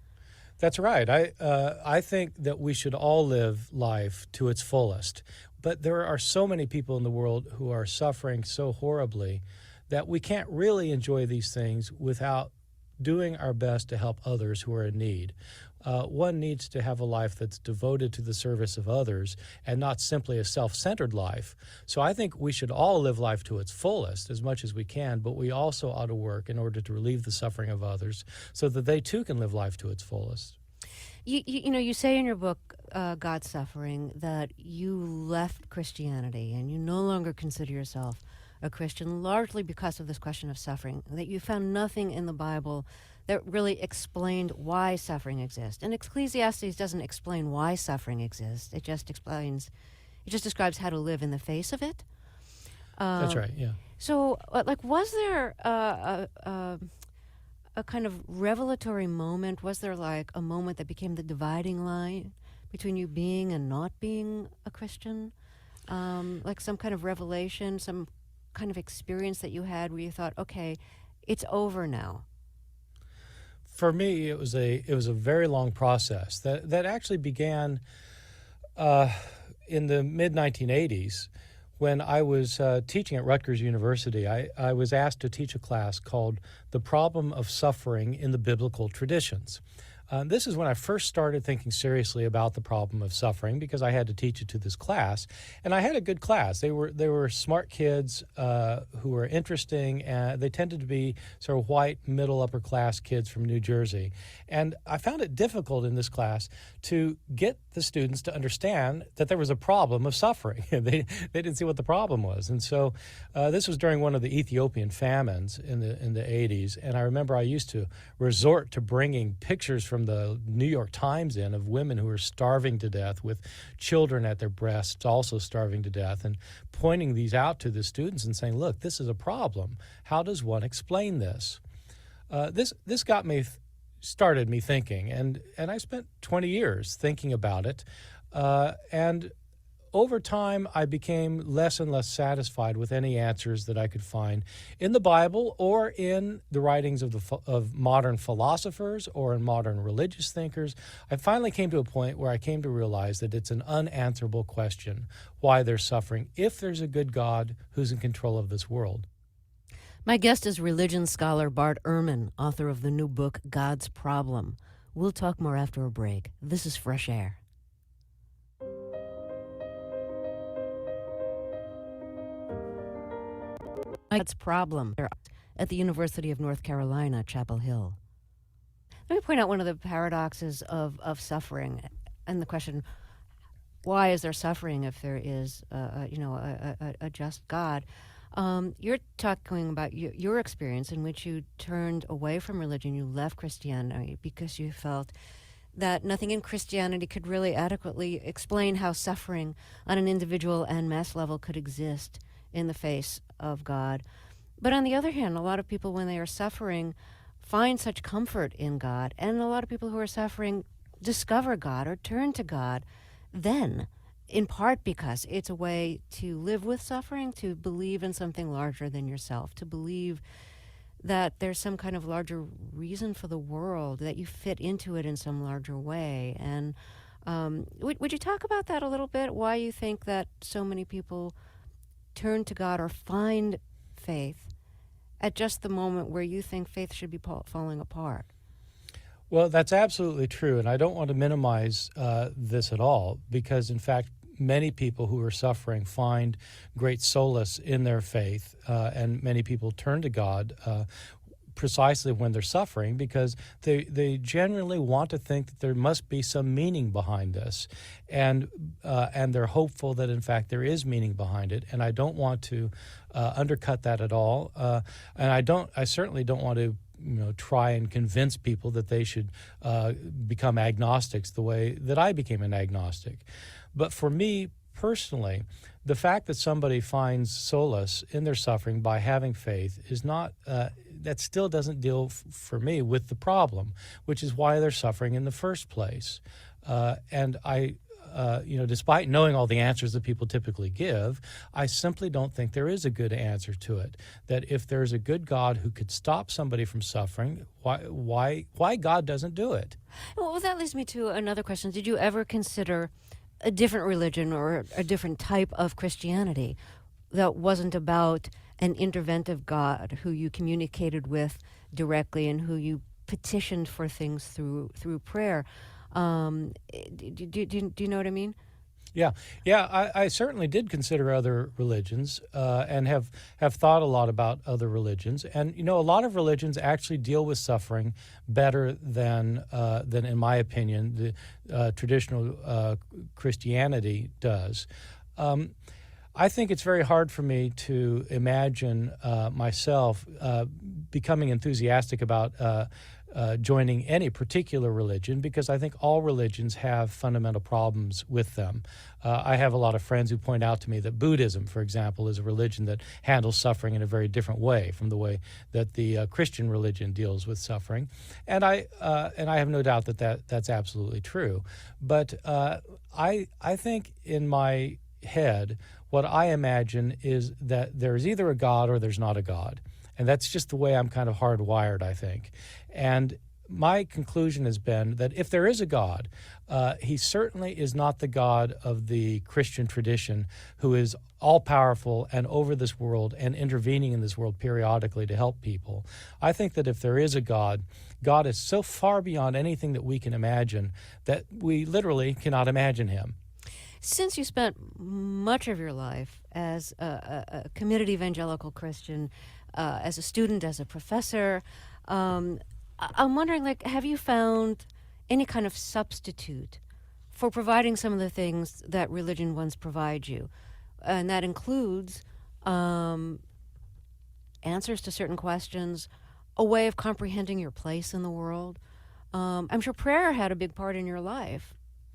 [SPEAKER 3] That's right. I think that we should all live life to its fullest. But there are so many people in the world who are suffering so horribly that we can't really enjoy these things without doing our best to help others who are in need. One needs to have a life that's devoted to the service of others and not simply a self-centered life. So I think we should all live life to its fullest as much as we can, but we also ought to work in order to relieve the suffering of others so that they too can live life to its fullest.
[SPEAKER 2] You say in your book, God's Suffering, that you left Christianity and you no longer consider yourself a Christian, largely because of this question of suffering, that you found nothing in the Bible that really explained why suffering exists. And Ecclesiastes doesn't explain why suffering exists. It just describes how to live in the face of it.
[SPEAKER 3] That's right, yeah.
[SPEAKER 2] So, was there a kind of revelatory moment? Was there a moment that became the dividing line between you being and not being a Christian? Like some kind of revelation, some kind of experience that you had where you thought, okay, it's over now?
[SPEAKER 3] For me, it was a very long process that actually began in the mid-1980s when I was teaching at Rutgers University. I was asked to teach a class called The Problem of Suffering in the Biblical Traditions. This is when I first started thinking seriously about the problem of suffering because I had to teach it to this class. And I had a good class. They were smart kids who were interesting. They tended to be sort of white, middle, upper class kids from New Jersey. And I found it difficult in this class to get the students to understand that there was a problem of suffering. They didn't see what the problem was. And so this was during one of the Ethiopian famines in the 80s. And I remember I used to resort to bringing pictures from the New York Times of women who were starving to death with children at their breasts also starving to death and pointing these out to the students and saying, look, this is a problem. How does one explain this? This started me thinking, and I spent 20 years thinking about it. And over time, I became less and less satisfied with any answers that I could find in the Bible or in the writings of modern philosophers or in modern religious thinkers. I finally came to a point where I came to realize that it's an unanswerable question why they're suffering if there's a good God who's in control of this world.
[SPEAKER 2] My guest is religion scholar Bart Ehrman, author of the new book, God's Problem. We'll talk more after a break. This is Fresh Air. God's problem at the University of North Carolina, Chapel Hill. Let me point out one of the paradoxes of suffering and the question, why is there suffering if there is, a just God? You're talking about your experience in which you turned away from religion, you left Christianity because you felt that nothing in Christianity could really adequately explain how suffering on an individual and mass level could exist in the face of God. But on the other hand, a lot of people, when they are suffering, find such comfort in God, and a lot of people who are suffering discover God or turn to God then, in part because it's a way to live with suffering, to believe in something larger than yourself, to believe that there's some kind of larger reason for the world, that you fit into it in some larger way. And would you talk about that a little bit, why you think that so many people turn to God or find faith at just the moment where you think faith should be falling apart?
[SPEAKER 3] Well, that's absolutely true, and I don't want to minimize this at all, because, in fact, many people who are suffering find great solace in their faith, and many people turn to God precisely when they're suffering, because they generally want to think that there must be some meaning behind this, and they're hopeful that in fact there is meaning behind it. And I don't want to undercut that at all, and I certainly don't want to try and convince people that they should become agnostics the way that I became an agnostic. But for me personally, the fact that somebody finds solace in their suffering by having faith is not, that still doesn't deal for me with the problem, which is why they're suffering in the first place. And I, despite knowing all the answers that people typically give, I simply don't think there is a good answer to it. That if there's a good God who could stop somebody from suffering, why God doesn't do it?
[SPEAKER 2] Well, that leads me to another question. Did you ever consider a different religion or a different type of Christianity that wasn't about an interventive God who you communicated with directly and who you petitioned for things through prayer? Do you know what I mean?
[SPEAKER 3] Yeah. I certainly did consider other religions and have thought a lot about other religions. And a lot of religions actually deal with suffering better than in my opinion, the traditional Christianity does. I think it's very hard for me to imagine myself becoming enthusiastic about joining any particular religion, because I think all religions have fundamental problems with them. I have a lot of friends who point out to me that Buddhism, for example, is a religion that handles suffering in a very different way from the way that the Christian religion deals with suffering, and I have no doubt that that's absolutely true. But I think in my head, what I imagine is that there's either a God or there's not a God. And that's just the way I'm kind of hardwired, I think. And my conclusion has been that if there is a God, he certainly is not the God of the Christian tradition, who is all-powerful and over this world and intervening in this world periodically to help people. I think that if there is a God, God is so far beyond anything that we can imagine that we literally cannot imagine him.
[SPEAKER 2] Since you spent much of your life as a committed evangelical Christian, as a student, as a professor, I'm wondering, have you found any kind of substitute for providing some of the things that religion once provided you? And that includes answers to certain questions, a way of comprehending your place in the world. I'm sure prayer had a big part in your life,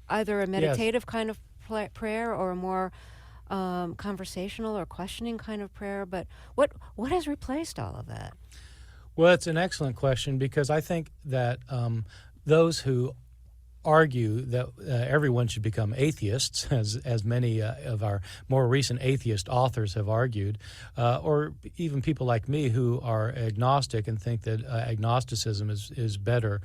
[SPEAKER 2] either a meditative kind of prayer or a more conversational or questioning kind of prayer. But what has replaced all of that?
[SPEAKER 3] Well, it's an excellent question, because I think that those who argue that everyone should become atheists, as many of our more recent atheist authors have argued, or even people like me who are agnostic and think that agnosticism is better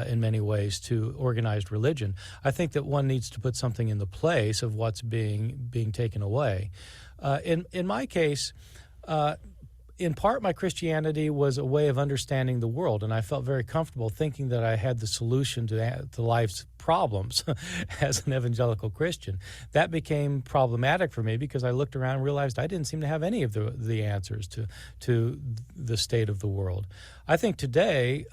[SPEAKER 3] in many ways to organized religion. I think that one needs to put something in the place of what's being taken away. In my case, in part, my Christianity was a way of understanding the world, and I felt very comfortable thinking that I had the solution to life's problems as an evangelical Christian. That became problematic for me because I looked around and realized I didn't seem to have any of the answers to the state of the world. I think today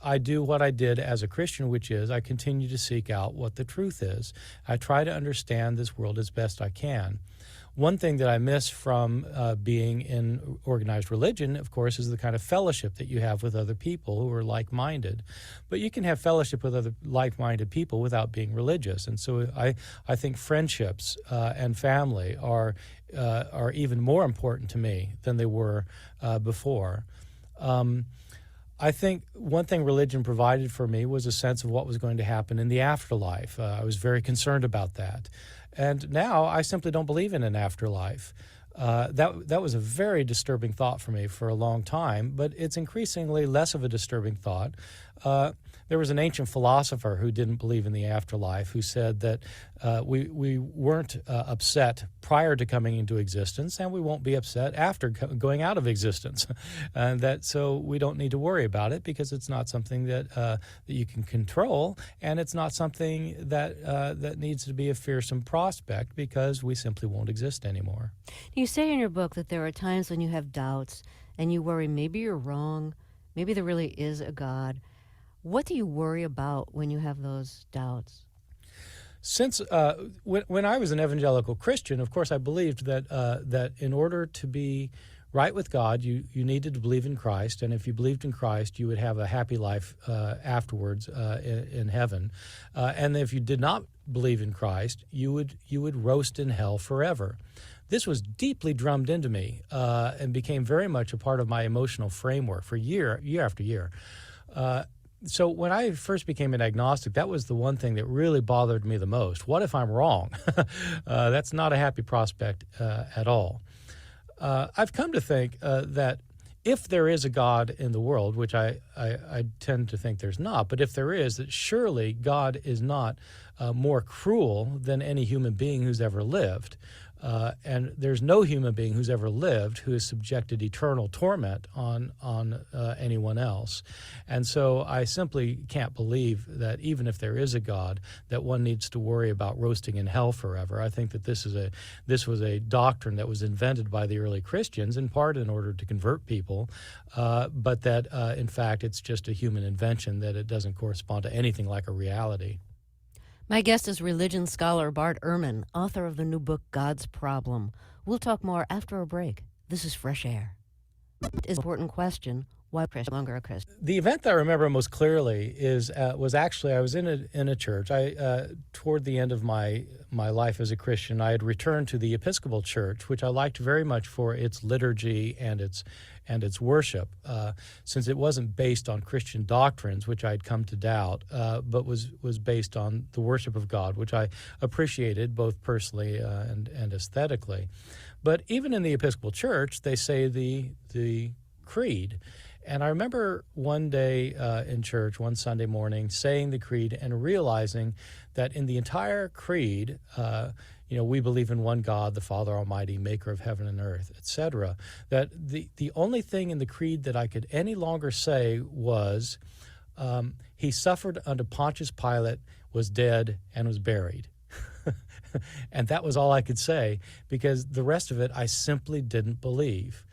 [SPEAKER 3] I do what I did as a Christian, which is I continue to seek out what the truth is. I try to understand this world as best I can. One thing that I miss from being in organized religion, of course, is the kind of fellowship that you have with other people who are like-minded. But you can have fellowship with other like-minded people without being religious. And so I think friendships and family are even more important to me than they were before. I think one thing religion provided for me was a sense of what was going to happen in the afterlife. I was very concerned about that. And now I simply don't believe in an afterlife. That was a very disturbing thought for me for a long time, but it's increasingly less of a disturbing thought. There was an ancient philosopher who didn't believe in the afterlife, who said that we weren't upset prior to coming into existence, and we won't be upset after going out of existence. And that so we don't need to worry about it because it's not something that you can control, and it's not something that needs to be a fearsome prospect because we simply won't exist anymore.
[SPEAKER 2] You say in your book that there are times when you have doubts and you worry maybe you're wrong, maybe there really is a God. What do you worry about when you have those doubts?
[SPEAKER 3] Since when I was an evangelical Christian, of course, I believed that in order to be right with God, you needed to believe in Christ, and if you believed in Christ, you would have a happy life afterwards in heaven. And if you did not believe in Christ, you would roast in hell forever. This was deeply drummed into me and became very much a part of my emotional framework for year after year. So when I first became an agnostic, that was the one thing that really bothered me the most. What if I'm wrong? That's not a happy prospect at all. I've come to think that if there is a God in the world, which I tend to think there's not, but if there is, that surely God is not more cruel than any human being who's ever lived. And there's no human being who's ever lived who has subjected eternal torment on anyone else. And so I simply can't believe that even if there is a God, that one needs to worry about roasting in hell forever. I think that this was a doctrine that was invented by the early Christians, in part in order to convert people, but that in fact it's just a human invention, that it doesn't correspond to anything like a reality.
[SPEAKER 2] My guest is religion scholar Bart Ehrman, author of the new book, God's Problem. We'll talk more after a break. This is Fresh Air. It's an important question. Why no longer a Christian?
[SPEAKER 3] The event that I remember most clearly was actually I was in a church. Toward the end of my life as a Christian, I had returned to the Episcopal Church, which I liked very much for its liturgy and its worship, since it wasn't based on Christian doctrines, which I'd come to doubt, but was based on the worship of God, which I appreciated both personally and aesthetically. But even in the Episcopal Church, they say the creed. And I remember one day in church, one Sunday morning, saying the creed and realizing that in the entire creed, we believe in one God, the Father Almighty, maker of heaven and earth, etc. That the only thing in the creed that I could any longer say was, he suffered under Pontius Pilate, was dead, and was buried. And that was all I could say, because the rest of it I simply didn't believe.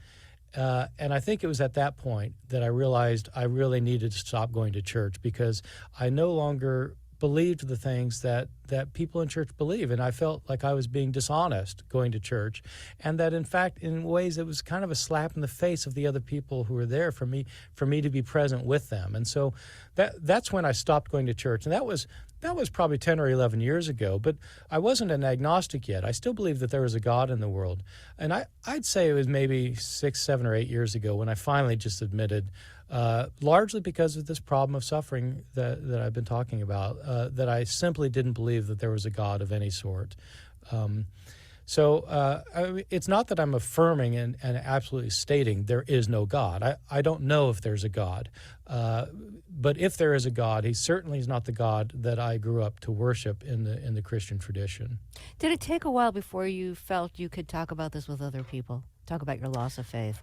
[SPEAKER 3] And I think it was at that point that I realized I really needed to stop going to church, because I no longer believed the things that people in church believe. And I felt like I was being dishonest going to church, and that in fact, in ways, it was kind of a slap in the face of the other people who were there for me to be present with them. And so that's when I stopped going to church. And that was probably 10 or 11 years ago, but I wasn't an agnostic yet. I still believed that there was a God in the world. And I'd say it was maybe 6, 7, or 8 years ago when I finally just admitted, largely because of this problem of suffering that I've been talking about, that I simply didn't believe that there was a God of any sort. So it's not that I'm affirming and absolutely stating there is no God. I don't know if there's a God. But if there is a God, he certainly is not the God that I grew up to worship in the Christian tradition.
[SPEAKER 2] Did it take a while before you felt you could talk about this with other people? Talk about your loss of faith?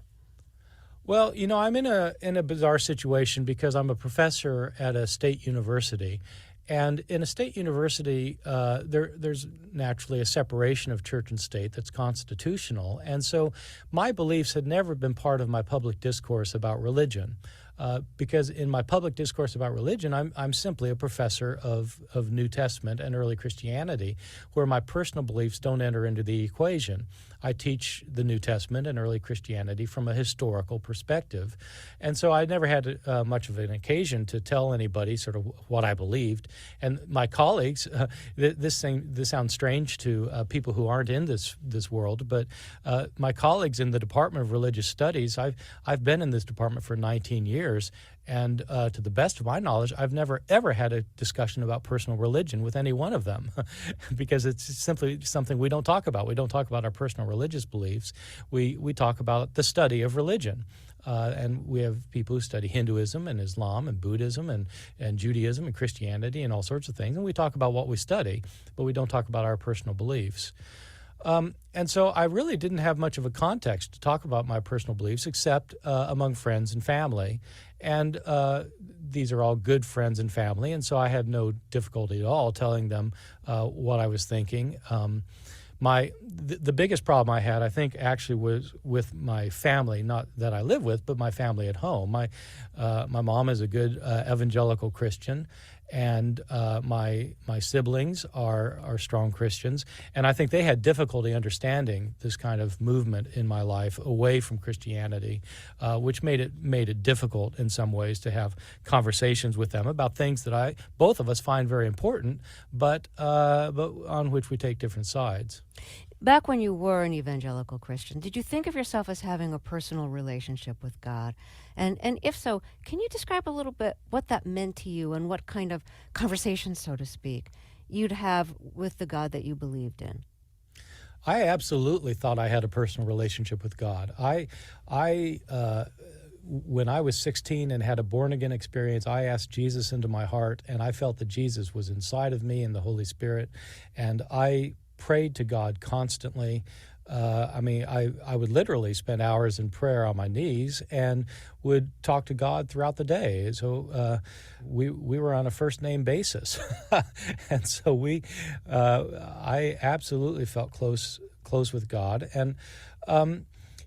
[SPEAKER 3] Well, I'm in a bizarre situation because I'm a professor at a state university, and in a state university, there's naturally a separation of church and state that's constitutional, and so my beliefs had never been part of my public discourse about religion. Because in my public discourse about religion, I'm simply a professor of New Testament and early Christianity, where my personal beliefs don't enter into the equation. I teach the New Testament and early Christianity from a historical perspective. And so I never had much of an occasion to tell anybody sort of what I believed. And my colleagues, this sounds strange to people who aren't in this world, but my colleagues in the Department of Religious Studies, I've been in this department for 19 years, and to the best of my knowledge, I've never, ever had a discussion about personal religion with any one of them because it's simply something we don't talk about. We don't talk about our personal religious beliefs. We talk about the study of religion. And we have people who study Hinduism and Islam and Buddhism and Judaism and Christianity and all sorts of things. And we talk about what we study, but we don't talk about our personal beliefs. And so I really didn't have much of a context to talk about my personal beliefs except among friends and family. And these are all good friends and family, and so I had no difficulty at all telling them what I was thinking. The biggest problem I had, I think, actually was with my family, not that I live with, but my family at home. My mom is a good evangelical Christian, and my siblings are strong Christians, and I think they had difficulty understanding this kind of movement in my life away from Christianity, which made it difficult in some ways to have conversations with them about things that both of us find very important, but on which we take different sides.
[SPEAKER 2] Back when you were an evangelical Christian, did you think of yourself as having a personal relationship with God? And if so, can you describe a little bit what that meant to you and what kind of conversations, so to speak, you'd have with the God that you believed in?
[SPEAKER 3] I absolutely thought I had a personal relationship with God. When I was 16 and had a born-again experience, I asked Jesus into my heart, and I felt that Jesus was inside of me and the Holy Spirit, and I prayed to God constantly. I would literally spend hours in prayer on my knees and would talk to God throughout the day. So we were on a first name basis, and so I absolutely felt close with God. And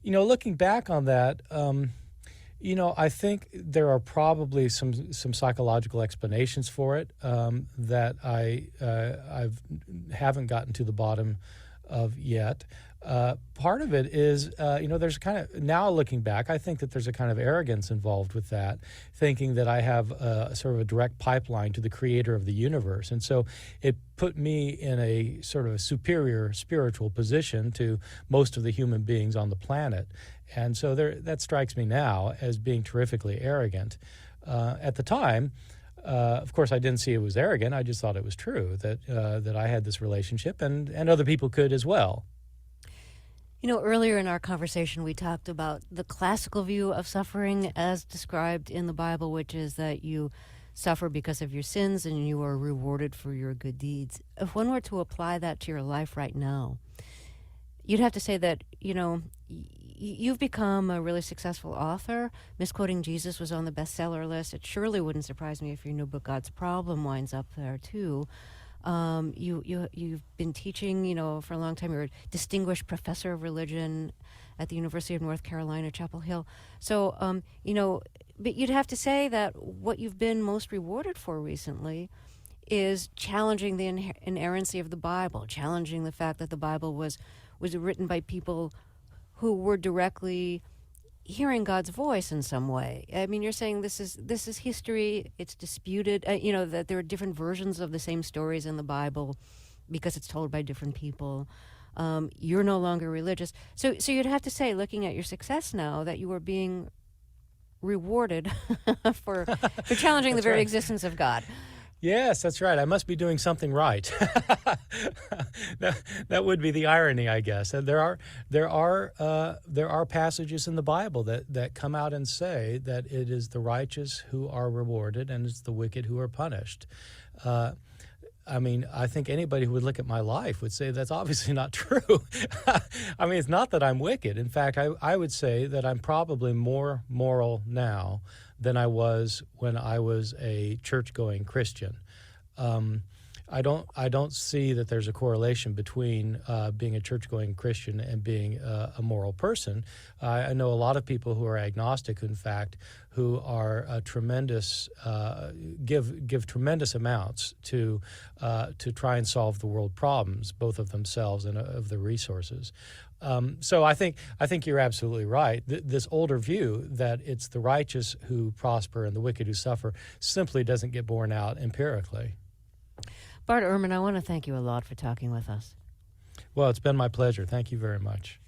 [SPEAKER 3] looking back on that, I think there are probably some psychological explanations for it that I haven't gotten to the bottom of yet. Part of it is, there's kind of, now looking back, I think that there's a kind of arrogance involved with that, thinking that I have sort of a direct pipeline to the creator of the universe. And so it put me in a sort of a superior spiritual position to most of the human beings on the planet. And so that strikes me now as being terrifically arrogant. At the time, of course, I didn't see it was arrogant. I just thought it was true that I had this relationship, and other people could as well.
[SPEAKER 2] Earlier in our conversation, we talked about the classical view of suffering as described in the Bible, which is that you suffer because of your sins and you are rewarded for your good deeds. If one were to apply that to your life right now, you'd have to say that, you've become a really successful author. Misquoting Jesus was on the bestseller list. It surely wouldn't surprise me if your new book, God's Problem, winds up there, too. You've been teaching, for a long time. You're a distinguished professor of religion at the University of North Carolina, Chapel Hill. So, but you'd have to say that what you've been most rewarded for recently is challenging the inerrancy of the Bible, challenging the fact that the Bible was written by people who were directly hearing God's voice in some way. I mean, you're saying this is history. It's disputed. That there are different versions of the same stories in the Bible because it's told by different people. You're no longer religious, so you'd have to say, looking at your success now, that you are being rewarded for challenging the very
[SPEAKER 3] right.
[SPEAKER 2] existence of God.
[SPEAKER 3] Yes, that's right. I must be doing something right. That would be the irony, I guess. And there are passages in the Bible that come out and say that it is the righteous who are rewarded and it's the wicked who are punished. I mean, I think anybody who would look at my life would say that's obviously not true. I mean, it's not that I'm wicked. In fact, I would say that I'm probably more moral now than I was when I was a church-going Christian. I don't see that there's a correlation between being a church-going Christian and being a moral person. I know a lot of people who are agnostic, in fact, who are tremendous, give tremendous amounts to try and solve the world problems, both of themselves and of the resources. So I think you're absolutely right. This older view that it's the righteous who prosper and the wicked who suffer simply doesn't get borne out empirically.
[SPEAKER 2] Bart Ehrman, I want to thank you a lot for talking with us.
[SPEAKER 3] Well, it's been my pleasure. Thank you very much.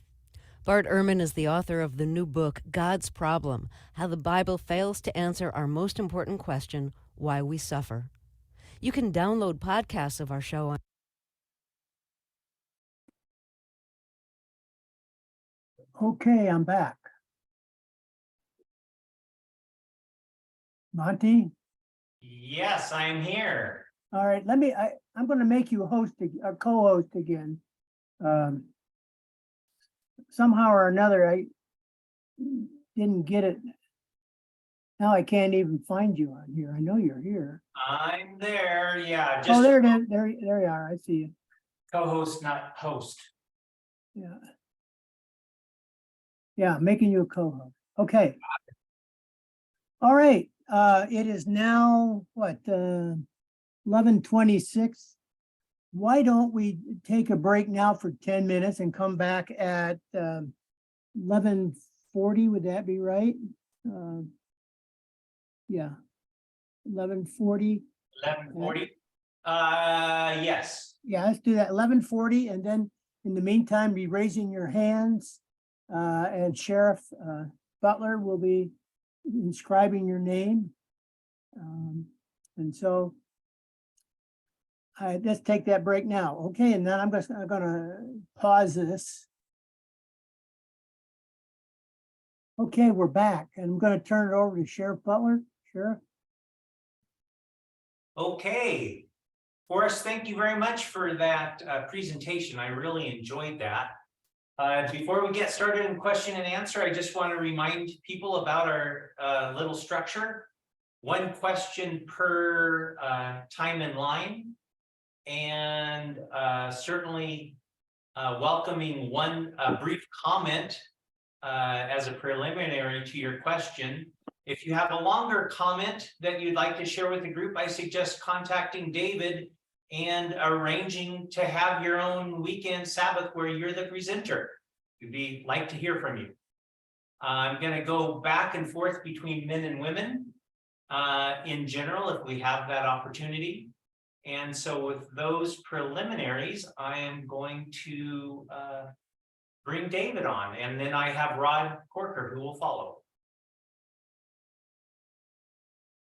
[SPEAKER 2] Bart Ehrman is the author of the new book, God's Problem: How the Bible Fails to Answer Our Most Important Question, Why We Suffer. You can download podcasts of our show on
[SPEAKER 1] Okay, I'm back. Monty?
[SPEAKER 4] Yes, I am here.
[SPEAKER 1] All right, I'm gonna make you a co-host again. Somehow or another, I didn't get it. Now I can't even find you on here. I know you're here.
[SPEAKER 4] I'm there. Yeah,
[SPEAKER 1] Oh,
[SPEAKER 4] just
[SPEAKER 1] there it is. There you are. I see you.
[SPEAKER 4] co-host, not host.
[SPEAKER 1] Yeah. Yeah, making you a co-host. Okay. All right. It is now what, 11:26. Why don't we take a break now for 10 minutes and come back at 11:40? Would that be right? Yeah, 11:40.
[SPEAKER 4] 11:40. Yes.
[SPEAKER 1] Yeah, let's do that. 11:40, and then in the meantime, be raising your hands, and Sheriff Butler will be inscribing your name. And so let's take that break now. Okay, and then I'm gonna pause this. Okay, we're back, and I'm gonna turn it over to Sheriff Butler. Sheriff?
[SPEAKER 4] Okay. Forrest, thank you very much for that presentation. I really enjoyed that. Before we get started in question and answer, I just want to remind people about our little structure. One question per time in line, and certainly welcoming one brief comment as a preliminary to your question. If you have a longer comment that you'd like to share with the group, I suggest contacting David and arranging to have your own weekend Sabbath where you're the presenter. We'd like to hear from you. I'm going to go back and forth between men and women in general, if we have that opportunity. And so with those preliminaries, I am going to bring David on, and then I have Rod Corker who will follow.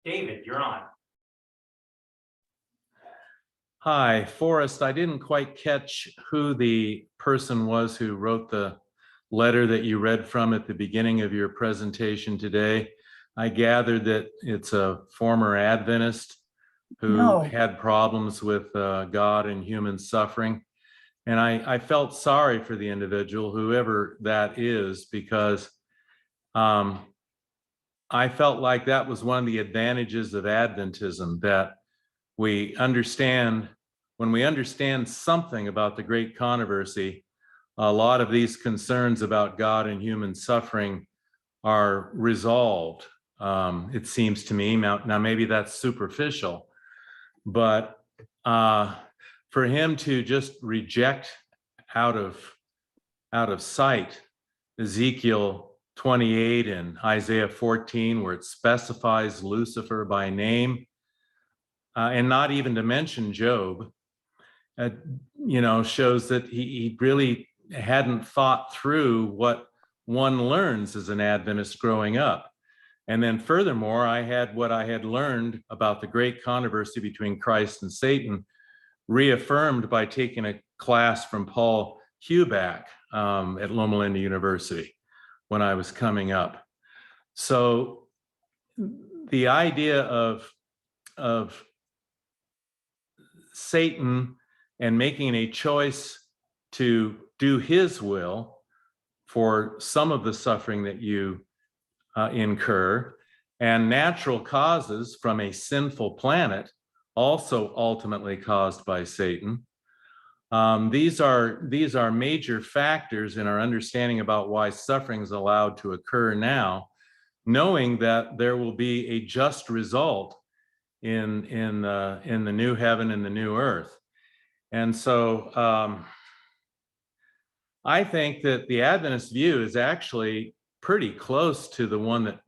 [SPEAKER 4] David, you're on.
[SPEAKER 5] Hi, Forrest. I didn't quite catch who the person was who wrote the letter that you read from at the beginning of your presentation today. I gathered that it's a former Adventist who
[SPEAKER 1] No.
[SPEAKER 5] had problems with God and human suffering. And I felt sorry for the individual, whoever that is, because I felt like that was one of the advantages of Adventism, that we understand, when we understand something about the great controversy, a lot of these concerns about God and human suffering are resolved, it seems to me. Now maybe that's superficial, but for him to just reject out of sight Ezekiel 28 and Isaiah 14, where it specifies Lucifer by name, and not even to mention Job, shows that he really hadn't thought through what one learns as an Adventist growing up. And then furthermore, I had what I had learned about the great controversy between Christ and Satan reaffirmed by taking a class from Paul Huback at Loma University when I was coming up. So the idea of Satan and making a choice to do his will for some of the suffering that you incur, and natural causes from a sinful planet, also ultimately caused by Satan. These are major factors in our understanding about why suffering is allowed to occur now, knowing that there will be a just result in the new heaven and the new earth. And so I think that the Adventist view is actually pretty close to the one that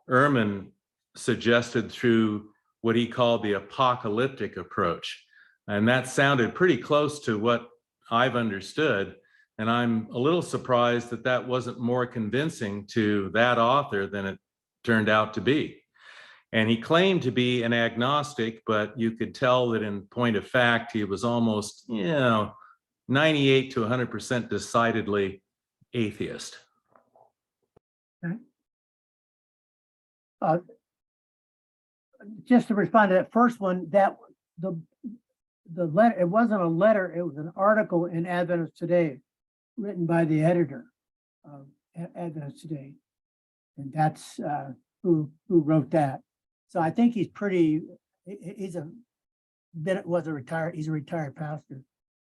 [SPEAKER 5] Ehrman suggested through what he called the apocalyptic approach. And that sounded pretty close to what I've understood. And I'm a little surprised that that wasn't more convincing to that author than it turned out to be. And he claimed to be an agnostic, but you could tell that in point of fact, he was almost, 98 to 100% decidedly atheist.
[SPEAKER 1] Just to respond to that first one, that the letter, it wasn't a letter, it was an article in Adventist Today written by the editor of Adventist Today. And that's who wrote that. So I think he's he's a retired pastor.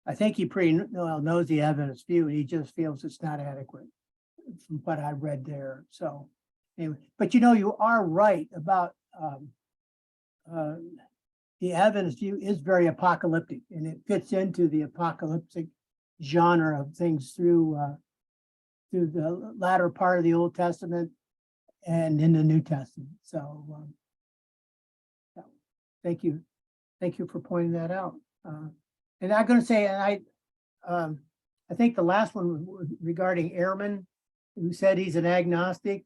[SPEAKER 1] I think he pretty well knows the Adventist view, and he just feels it's not adequate from what I read there. So anyway, but you are right about the Adventist view is very apocalyptic, and it fits into the apocalyptic genre of things through the latter part of the Old Testament and in the New Testament. So yeah, thank you for pointing that out. And I'm going to say, and I think the last one was regarding Ehrman, who said he's an agnostic.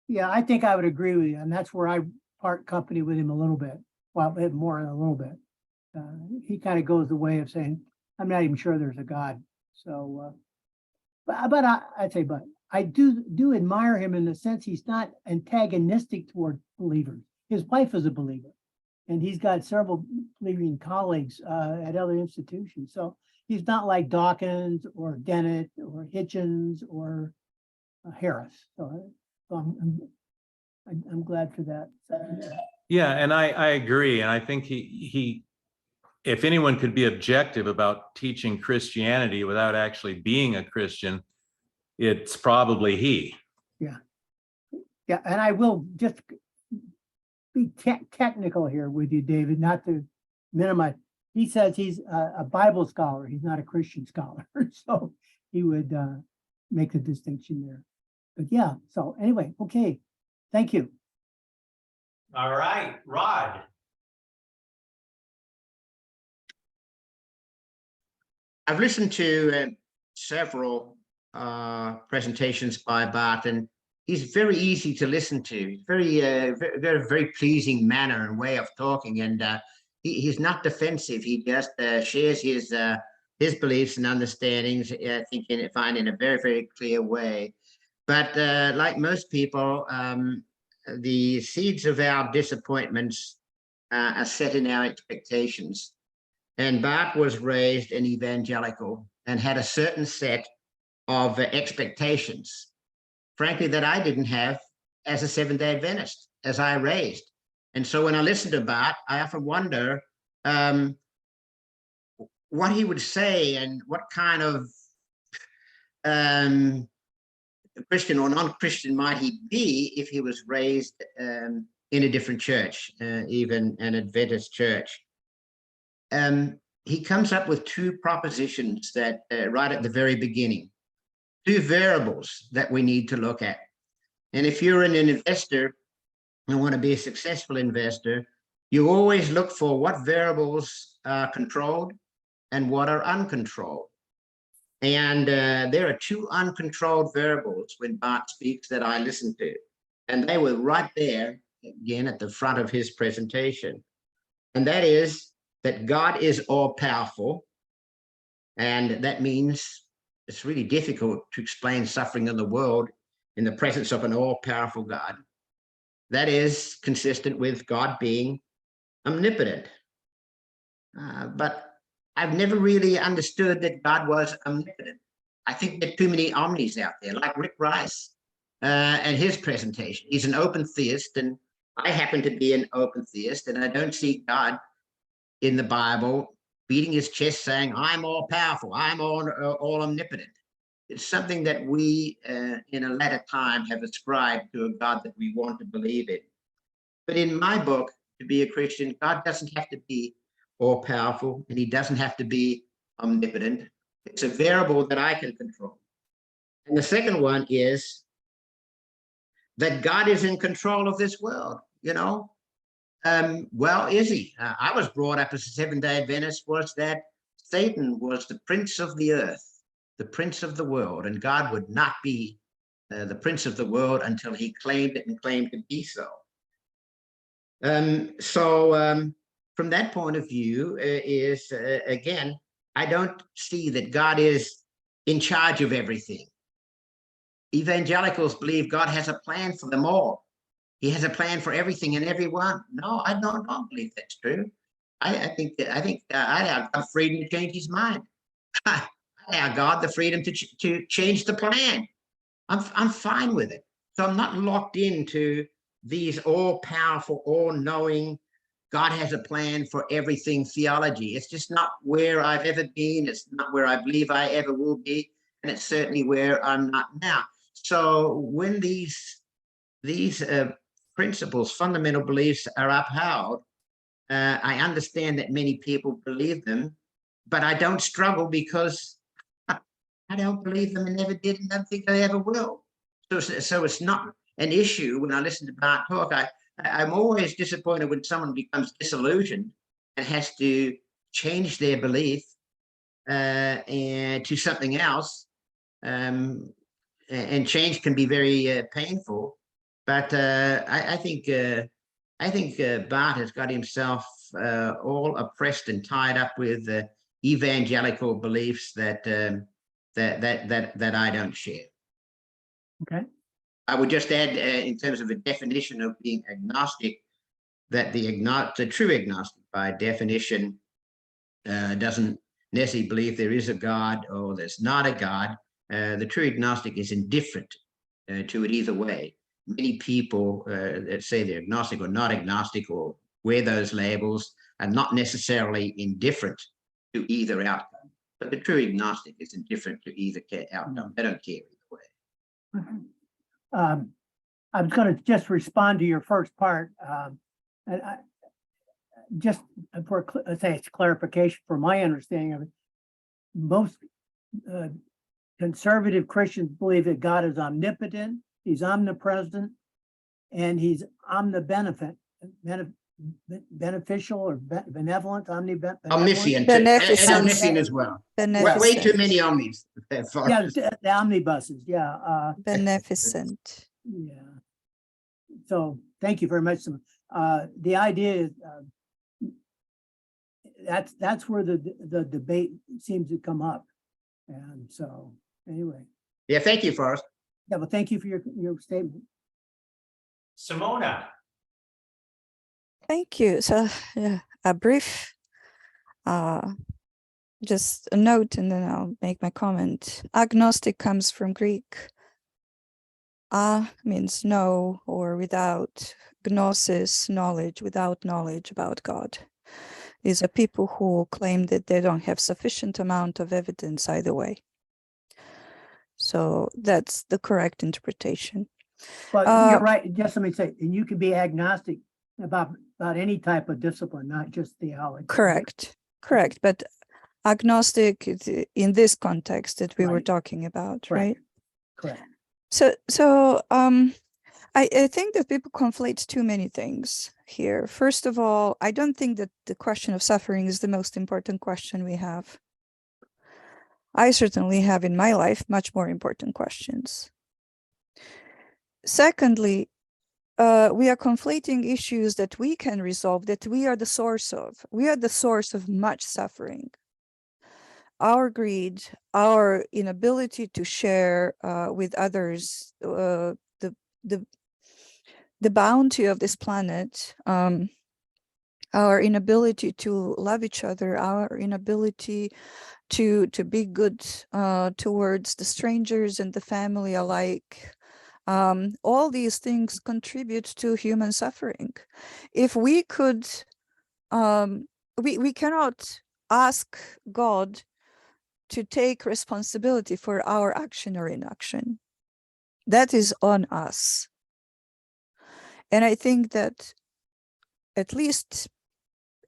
[SPEAKER 1] Yeah, I think I would agree with you, and that's where I part company with him a little bit. Well, more than a little bit. He kind of goes the way of saying, I'm not even sure there's a God. So, but I do admire him in the sense he's not antagonistic toward believers. His wife is a believer, and he's got several believing colleagues at other institutions. So he's not like Dawkins or Dennett or Hitchens or Harris. So I'm glad for that.
[SPEAKER 5] Yeah, and I agree. And I think he if anyone could be objective about teaching Christianity without actually being a Christian, it's probably he.
[SPEAKER 1] Yeah. Yeah, and I will just be technical here with you, David, not to minimize. He says he's a Bible scholar. He's not a Christian scholar. So he would make a distinction there. But yeah, so anyway, okay. Thank you.
[SPEAKER 4] All right, Rod.
[SPEAKER 6] I've listened to several presentations by Bart, and he's very easy to listen to. He's very pleasing manner and way of talking, and he's not defensive. He just shares his beliefs and understandings, I think, in a very, very clear way. But like most people, the seeds of our disappointments are set in our expectations. And Bart was raised an evangelical and had a certain set of expectations, frankly, that I didn't have as a Seventh-day Adventist, as I raised. And so when I listen to Bart, I often wonder what he would say and what kind of Christian or non-Christian might he be if he was raised in a different church, even an Adventist church. He comes up with two propositions that right at the very beginning, two variables that we need to look at. And if you're an investor and want to be a successful investor, you always look for what variables are controlled and what are uncontrolled. And there are two uncontrolled variables when Bart speaks that I listen to. And they were right there, again, at the front of his presentation. And that is that God is all-powerful. And that means it's really difficult to explain suffering in the world in the presence of an all-powerful God. That is consistent with God being omnipotent. But I've never really understood that God was omnipotent. I think there are too many omnis out there, like Rick Rice and his presentation. He's an open theist, and I happen to be an open theist, and I don't see God in the Bible beating his chest saying, I'm all powerful, I'm all omnipotent. It's something that we, in a latter time, have ascribed to a God that we want to believe in. But in my book, to be a Christian, God doesn't have to be all powerful, and he doesn't have to be omnipotent. It's a variable that I can control. And the second one is that God is in control of this world, you know? Well, is he? I was brought up as a Seventh-day Adventist, was that Satan was the prince of the earth, the prince of the world, and God would not be the prince of the world until he claimed it and claimed to be so. From that point of view, again, I don't see that God is in charge of everything. Evangelicals believe God has a plan for them all. He has a plan for everything and everyone. No, I don't believe that's true. I think I have God freedom to change his mind. I have God the freedom to change the plan. I'm fine with it. So I'm not locked into these all-powerful, all-knowing, God has a plan for everything theology. It's just not where I've ever been. It's not where I believe I ever will be. And it's certainly where I'm not now. So when these principles, fundamental beliefs are upheld, I understand that many people believe them, but I don't struggle because I don't believe them and never did and don't think I ever will. So it's not an issue when I listen to Bart talk. I'm always disappointed when someone becomes disillusioned and has to change their belief and to something else. And change can be very painful. But I think Bart has got himself all oppressed and tied up with evangelical beliefs that I don't share.
[SPEAKER 1] Okay.
[SPEAKER 6] I would just add, in terms of a definition of being agnostic, that the true agnostic, by definition, doesn't necessarily believe there is a God or there's not a God. The true agnostic is indifferent to it either way. Many people that say they're agnostic or not agnostic or wear those labels are not necessarily indifferent to either outcome. But the true agnostic is indifferent to either outcome. They don't care either way.
[SPEAKER 1] I was going to just respond to your first part. And just for say it's clarification for my understanding of it, most conservative Christians believe that God is omnipotent, he's omnipresent, and he's beneficial or benevolent, omniscient.
[SPEAKER 6] Omniscient,
[SPEAKER 7] Beneficent.
[SPEAKER 6] and omniscient as well. Way too many omnis.
[SPEAKER 1] Yeah, the omnibuses. Yeah.
[SPEAKER 7] Beneficent.
[SPEAKER 1] Yeah. So thank you very much. The idea is that's where the debate seems to come up. And so anyway.
[SPEAKER 6] Yeah, thank you, Forrest.
[SPEAKER 1] Yeah, well, thank you for your statement.
[SPEAKER 4] Simona.
[SPEAKER 7] Thank you. So yeah, a brief just a note and then I'll make my comment. Agnostic comes from Greek. Means no or without. Gnosis, knowledge, without knowledge about God. These are people who claim that they don't have sufficient amount of evidence either way. So that's the correct interpretation.
[SPEAKER 1] But you're right. Just let me say, and you can be agnostic about any type of discipline, not just theology. Correct.
[SPEAKER 7] But agnostic in this context that we were talking about, right?
[SPEAKER 1] Correct.
[SPEAKER 7] So I think that people conflate too many things here. First of all, I don't think that the question of suffering is the most important question we have. I certainly have in my life much more important questions. Secondly, we are conflating issues that we can resolve, that we are the source of. We are the source of much suffering. Our greed, our inability to share with others the bounty of this planet our inability to love each other, our inability to be good towards the strangers and the family alike. All these things contribute to human suffering. If we could, we cannot ask God to take responsibility for our action or inaction. That is on us. And I think that at least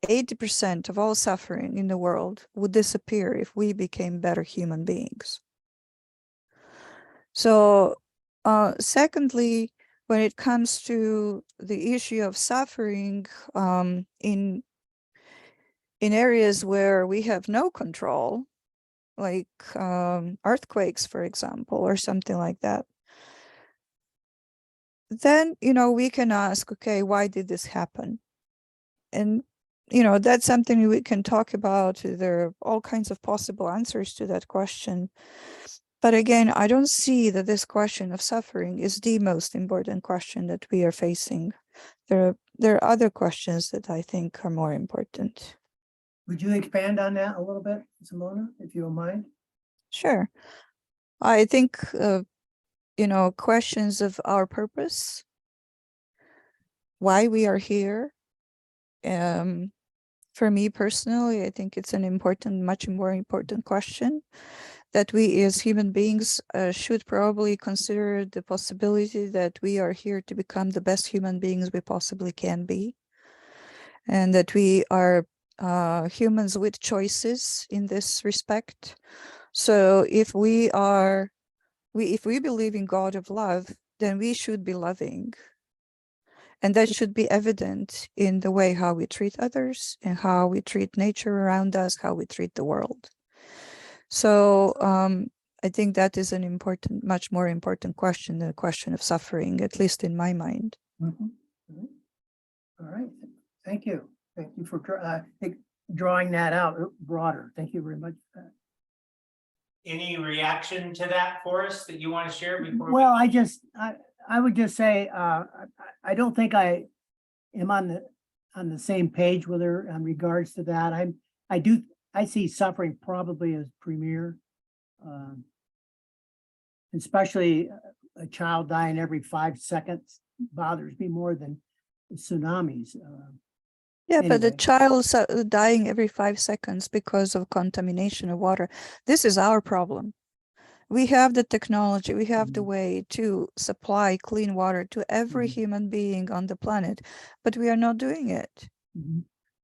[SPEAKER 7] 80% of all suffering in the world would disappear if we became better human beings. So, secondly, when it comes to the issue of suffering in areas where we have no control, like earthquakes, for example, or something like that, then, we can ask, okay, why did this happen? And, that's something we can talk about. There are all kinds of possible answers to that question. But again, I don't see that this question of suffering is the most important question that we are facing. There are other questions that I think are more important.
[SPEAKER 1] Would you expand on that a little bit, Simona, if you don't mind?
[SPEAKER 7] Sure. I think, questions of our purpose, why we are here. For me personally, I think it's much more important question that we as human beings should probably consider the possibility that we are here to become the best human beings we possibly can be. And that we are humans with choices in this respect. So if we believe in God of love, then we should be loving. And that should be evident in the way how we treat others and how we treat nature around us, how we treat the world. So I think that is much more important question than the question of suffering, at least in my mind.
[SPEAKER 1] Mhm. All right, thank you. Thank you for drawing that out broader. Thank you very much for that.
[SPEAKER 4] Any reaction to that, Forrest, that you want to share before?
[SPEAKER 1] Well, I would just say, I don't think I am on the same page with her in regards to that. I see suffering probably as premier, especially a child dying every 5 seconds bothers me more than tsunamis.
[SPEAKER 7] Yeah, but the
[SPEAKER 1] Anyway.
[SPEAKER 7] child's dying every 5 seconds because of contamination of water. This is our problem. We have the technology, we have the way to supply clean water to every human being on the planet, but we are not doing it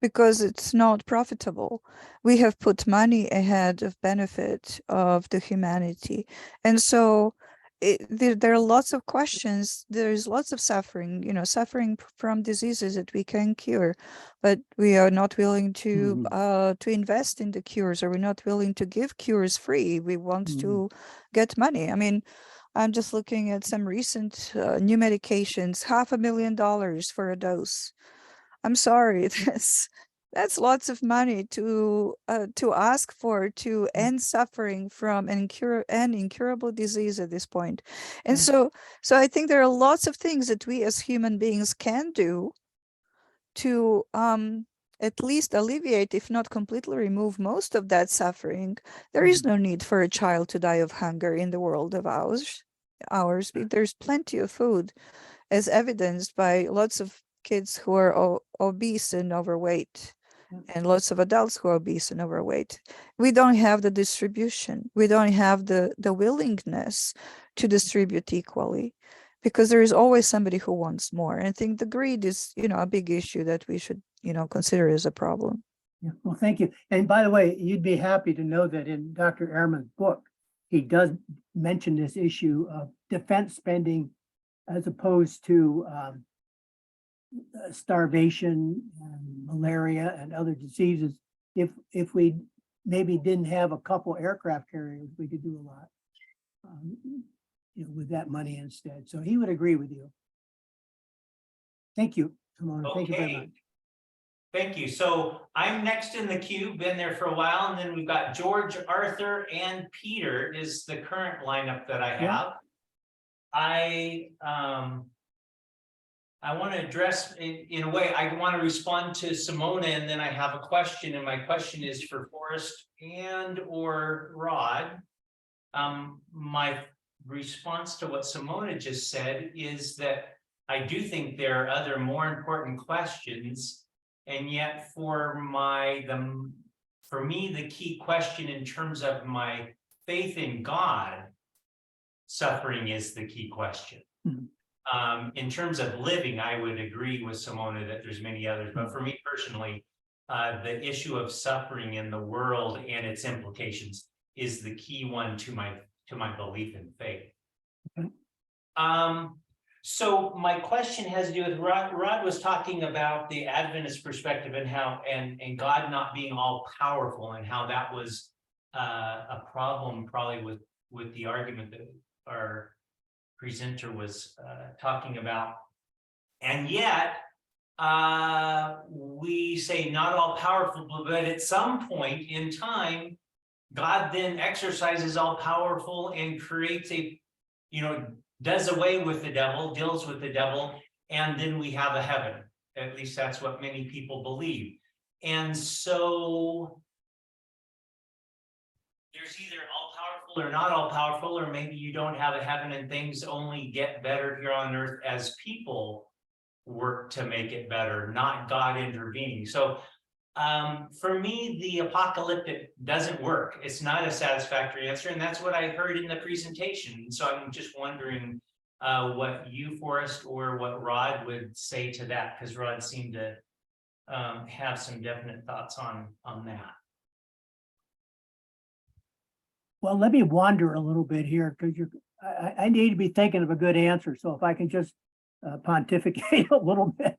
[SPEAKER 7] because it's not profitable. We have put money ahead of benefit of the humanity. And so there are lots of questions. There's lots of suffering, suffering from diseases that we can cure, but we are not willing to invest in the cures, or we're not willing to give cures free. We want to get money. I mean, I'm just looking at some recent new medications, $500,000 for a dose. I'm sorry, that's lots of money to ask for to end suffering from an incurable disease at this point. And so I think there are lots of things that we as human beings can do to at least alleviate, if not completely remove, most of that suffering. There is no need for a child to die of hunger in the world of ours. There's plenty of food, as evidenced by lots of kids who are obese and overweight, and lots of adults who are obese and overweight. We don't have the distribution. We don't have the willingness to distribute equally, because there is always somebody who wants more. And I think the greed is, a big issue that we should, consider as a problem.
[SPEAKER 1] Yeah, well, thank you. And by the way, you'd be happy to know that in Dr. Ehrman's book, he does mention this issue of defense spending as opposed to starvation and malaria and other diseases. If we maybe didn't have a couple aircraft carriers, we could do a lot with that money instead. So he would agree with you. Thank you, Simona. Thank you very much.
[SPEAKER 4] Thank you. So I'm next in the queue, been there for a while, and then we've got George, Arthur, and Peter is the current lineup that I have. I want to address in a way, I want to respond to Simona, and then I have a question, and my question is for Forrest and or Rod. My response to what Simona just said is that I do think there are other more important questions, and yet for me, the key question in terms of my faith in God, suffering is the key question. In terms of living, I would agree with Simona that there's many others, but for me personally, the issue of suffering in the world and its implications is the key one to my belief in faith.
[SPEAKER 1] Okay.
[SPEAKER 4] So my question has to do with Rod was talking about the Adventist perspective and how and God not being all powerful, and how that was a problem probably with the argument that our presenter was talking about. And yet we say not all powerful, but at some point in time, God then exercises all powerful and creates does away with the devil, deals with the devil, and then we have a heaven. At least that's what many people believe. And so there's either all powerful or not all powerful, or maybe you don't have a heaven and things only get better here on earth as people work to make it better, not God intervening. So for me, the apocalyptic doesn't work. It's not a satisfactory answer, and that's what I heard in the presentation. So I'm just wondering what you, Forrest, or what Rod would say to that, because Rod seemed to have some definite thoughts on that.
[SPEAKER 1] Well, let me wander a little bit here, because I need to be thinking of a good answer. So if I can just pontificate a little bit.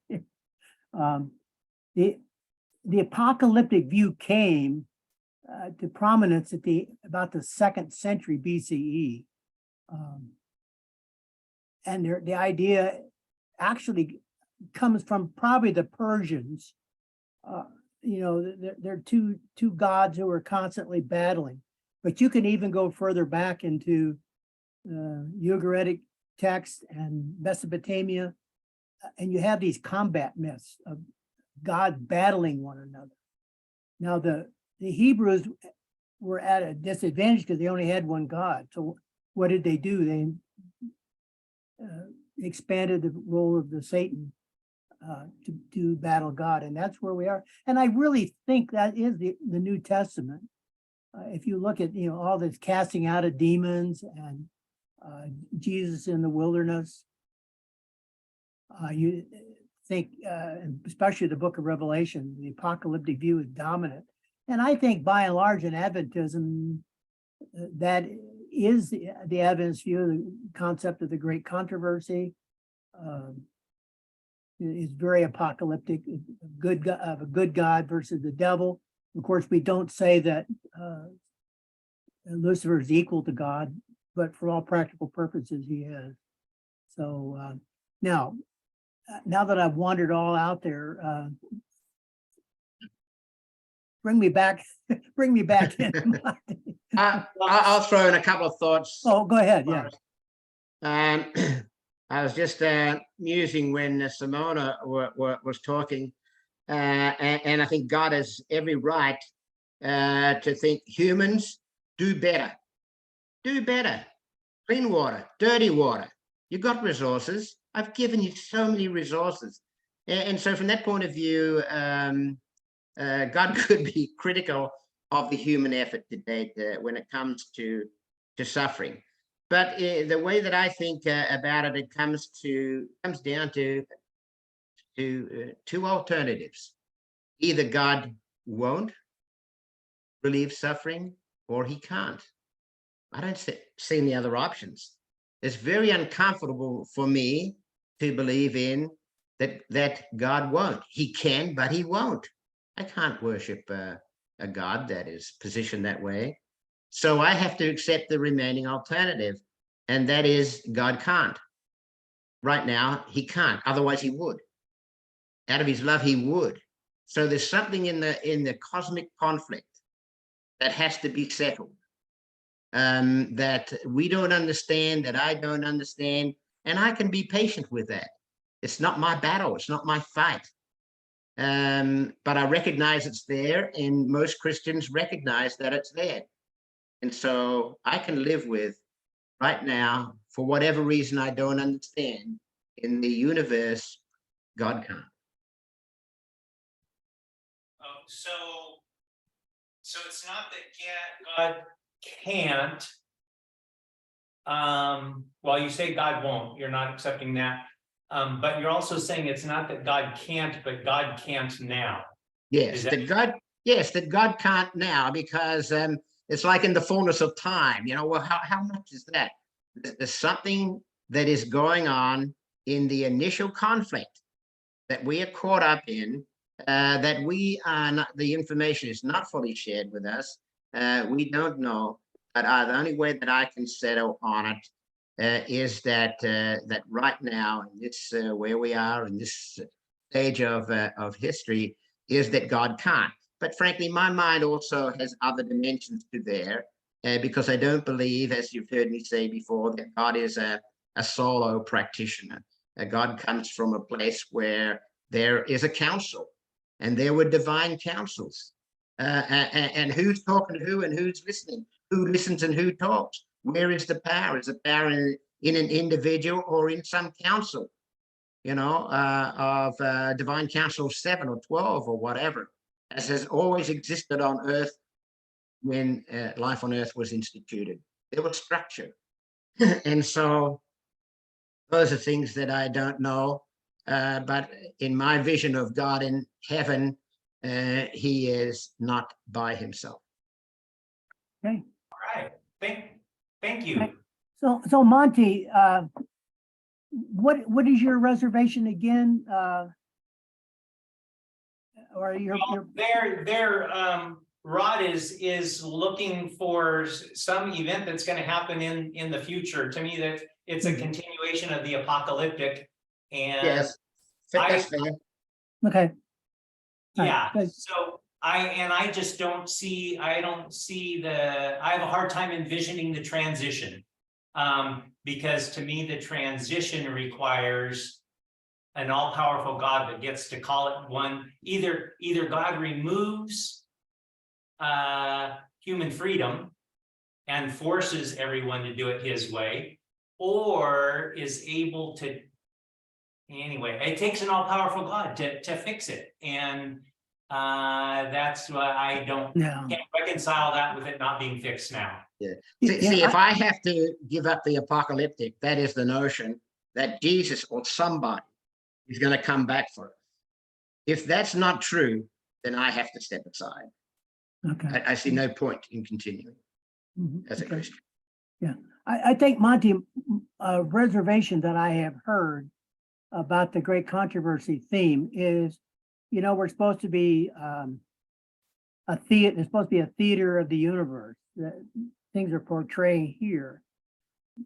[SPEAKER 1] The apocalyptic view came to prominence at about the 2nd century BCE. And the idea actually comes from probably the Persians. They're two gods who are constantly battling. But you can even go further back into Ugaritic texts and Mesopotamia, and you have these combat myths of God battling one another. Now, the Hebrews were at a disadvantage because they only had one God. So what did they do? They expanded the role of the Satan to battle God, and that's where we are. And I really think that is the New Testament. If you look at all this casting out of demons and Jesus in the wilderness, you think, especially the book of Revelation, the apocalyptic view is dominant. And I think by and large in Adventism, that is the Adventist view, the concept of the great controversy is very apocalyptic, of a good God versus the devil. Of course, we don't say that Lucifer is equal to God, but for all practical purposes, he is. So now that I've wandered all out there, bring me back in.
[SPEAKER 6] I'll throw in a couple of thoughts.
[SPEAKER 1] Oh, go ahead. Yeah.
[SPEAKER 6] I was just musing when Simona was talking, and I think God has every right to think humans do better, clean water, dirty water. You've got resources. I've given you so many resources. And so from that point of view, God could be critical of the human effort to date when it comes to suffering. But the way that I think about it, it comes down to two alternatives. Either God won't relieve suffering, or he can't. I don't see any other options. It's very uncomfortable for me to believe in that God won't. He can, but he won't. I can't worship a God that is positioned that way. So I have to accept the remaining alternative, and that is God can't. Right now, he can't. Otherwise, he would. Out of his love, he would. So there's something in the cosmic conflict that has to be settled, that we don't understand, that I don't understand, and I can be patient with that. It's not my battle. It's not my fight. But I recognize it's there, and most Christians recognize that it's there. And so I can live with right now, for whatever reason I don't understand, in the universe, God can't.
[SPEAKER 4] Oh, so it's not that God can't. Well, you say God won't, you're not accepting that. But you're also saying it's not that God can't, but God can't now.
[SPEAKER 6] Yes, that God can't now, because it's like in the fullness of time, you know. Well, how much is that? There's something that is going on in the initial conflict that we are caught up in, that we are not, the information is not fully shared with us. We don't know, but the only way that I can settle on it is that that right now, in this where we are in this stage of history, is that God can't. But frankly, my mind also has other dimensions to there, because I don't believe, as you've heard me say before, that God is a solo practitioner. God comes from a place where there is a council, and there were divine councils. And who's talking to who, and who's listening? Who listens and who talks? Where is the power? Is the power in an individual or in some council, you know, of divine council 7 or 12 or whatever, as has always existed on earth when life on earth was instituted? There was structure. And so those are things that I don't know. But in my vision of God in heaven, he is not by himself.
[SPEAKER 1] Okay.
[SPEAKER 4] All right. Thank you.
[SPEAKER 1] So Monty, what is your reservation again? Or your
[SPEAKER 4] Rod is looking for some event that's going to happen in the future. To me, that it's a continuation of the apocalyptic, and
[SPEAKER 6] Yes, that's fair.
[SPEAKER 1] Okay.
[SPEAKER 4] Yeah.
[SPEAKER 1] Right.
[SPEAKER 4] So I just don't see. I have a hard time envisioning the transition, because to me the transition requires an all-powerful God that gets to call it one. Either God removes human freedom and forces everyone to do it his way, or is able to. Anyway, it takes an all-powerful God to fix it, and that's why I can't reconcile that with it not being fixed now.
[SPEAKER 6] Yeah. See, if I have to give up the apocalyptic, that is the notion that Jesus or somebody is going to come back for us. If that's not true, then I have to step aside.
[SPEAKER 1] Okay.
[SPEAKER 6] I see no point in continuing as a Christian.
[SPEAKER 1] Yeah, I think, Monty, a reservation that I have heard about the great controversy theme is, you know, we're supposed to be it's supposed to be a theater of the universe that things are portraying here.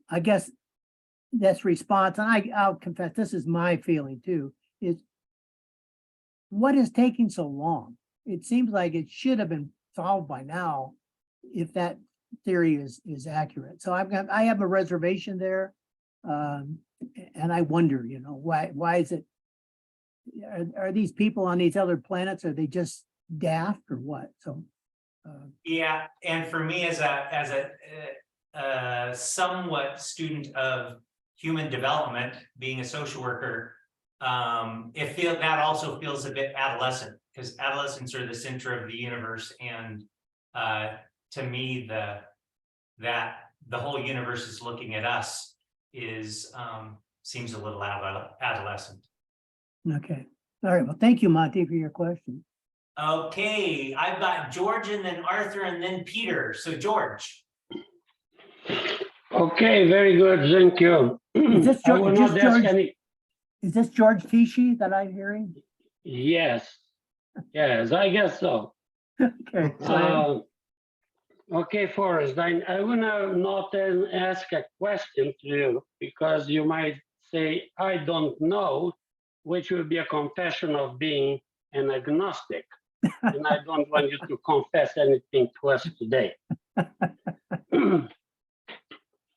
[SPEAKER 1] I guess that's response, and I'll confess, this is my feeling too, is what is taking so long? It seems like it should have been solved by now if that theory is accurate. So I have a reservation there. And I wonder, you know, why is it, are these people on these other planets, are they just daft or what? So
[SPEAKER 4] yeah, and for me as a somewhat student of human development, being a social worker, that also feels a bit adolescent, because adolescents are the center of the universe, and to me the whole universe is looking at us seems a little adolescent.
[SPEAKER 1] okay, all right, well, thank you, Monty, for your question.
[SPEAKER 4] Okay, I've got George and then Arthur and then Peter. So George.
[SPEAKER 8] Okay, very good, thank you.
[SPEAKER 1] Is this
[SPEAKER 8] I will not ask
[SPEAKER 1] George? Is this George Tichy that I'm hearing?
[SPEAKER 8] Yes, I guess so.
[SPEAKER 1] Okay.
[SPEAKER 8] Okay, Forrest, I will not ask a question to you, because you might say, I don't know, which will be a confession of being an agnostic. And I don't want you to confess anything to us today.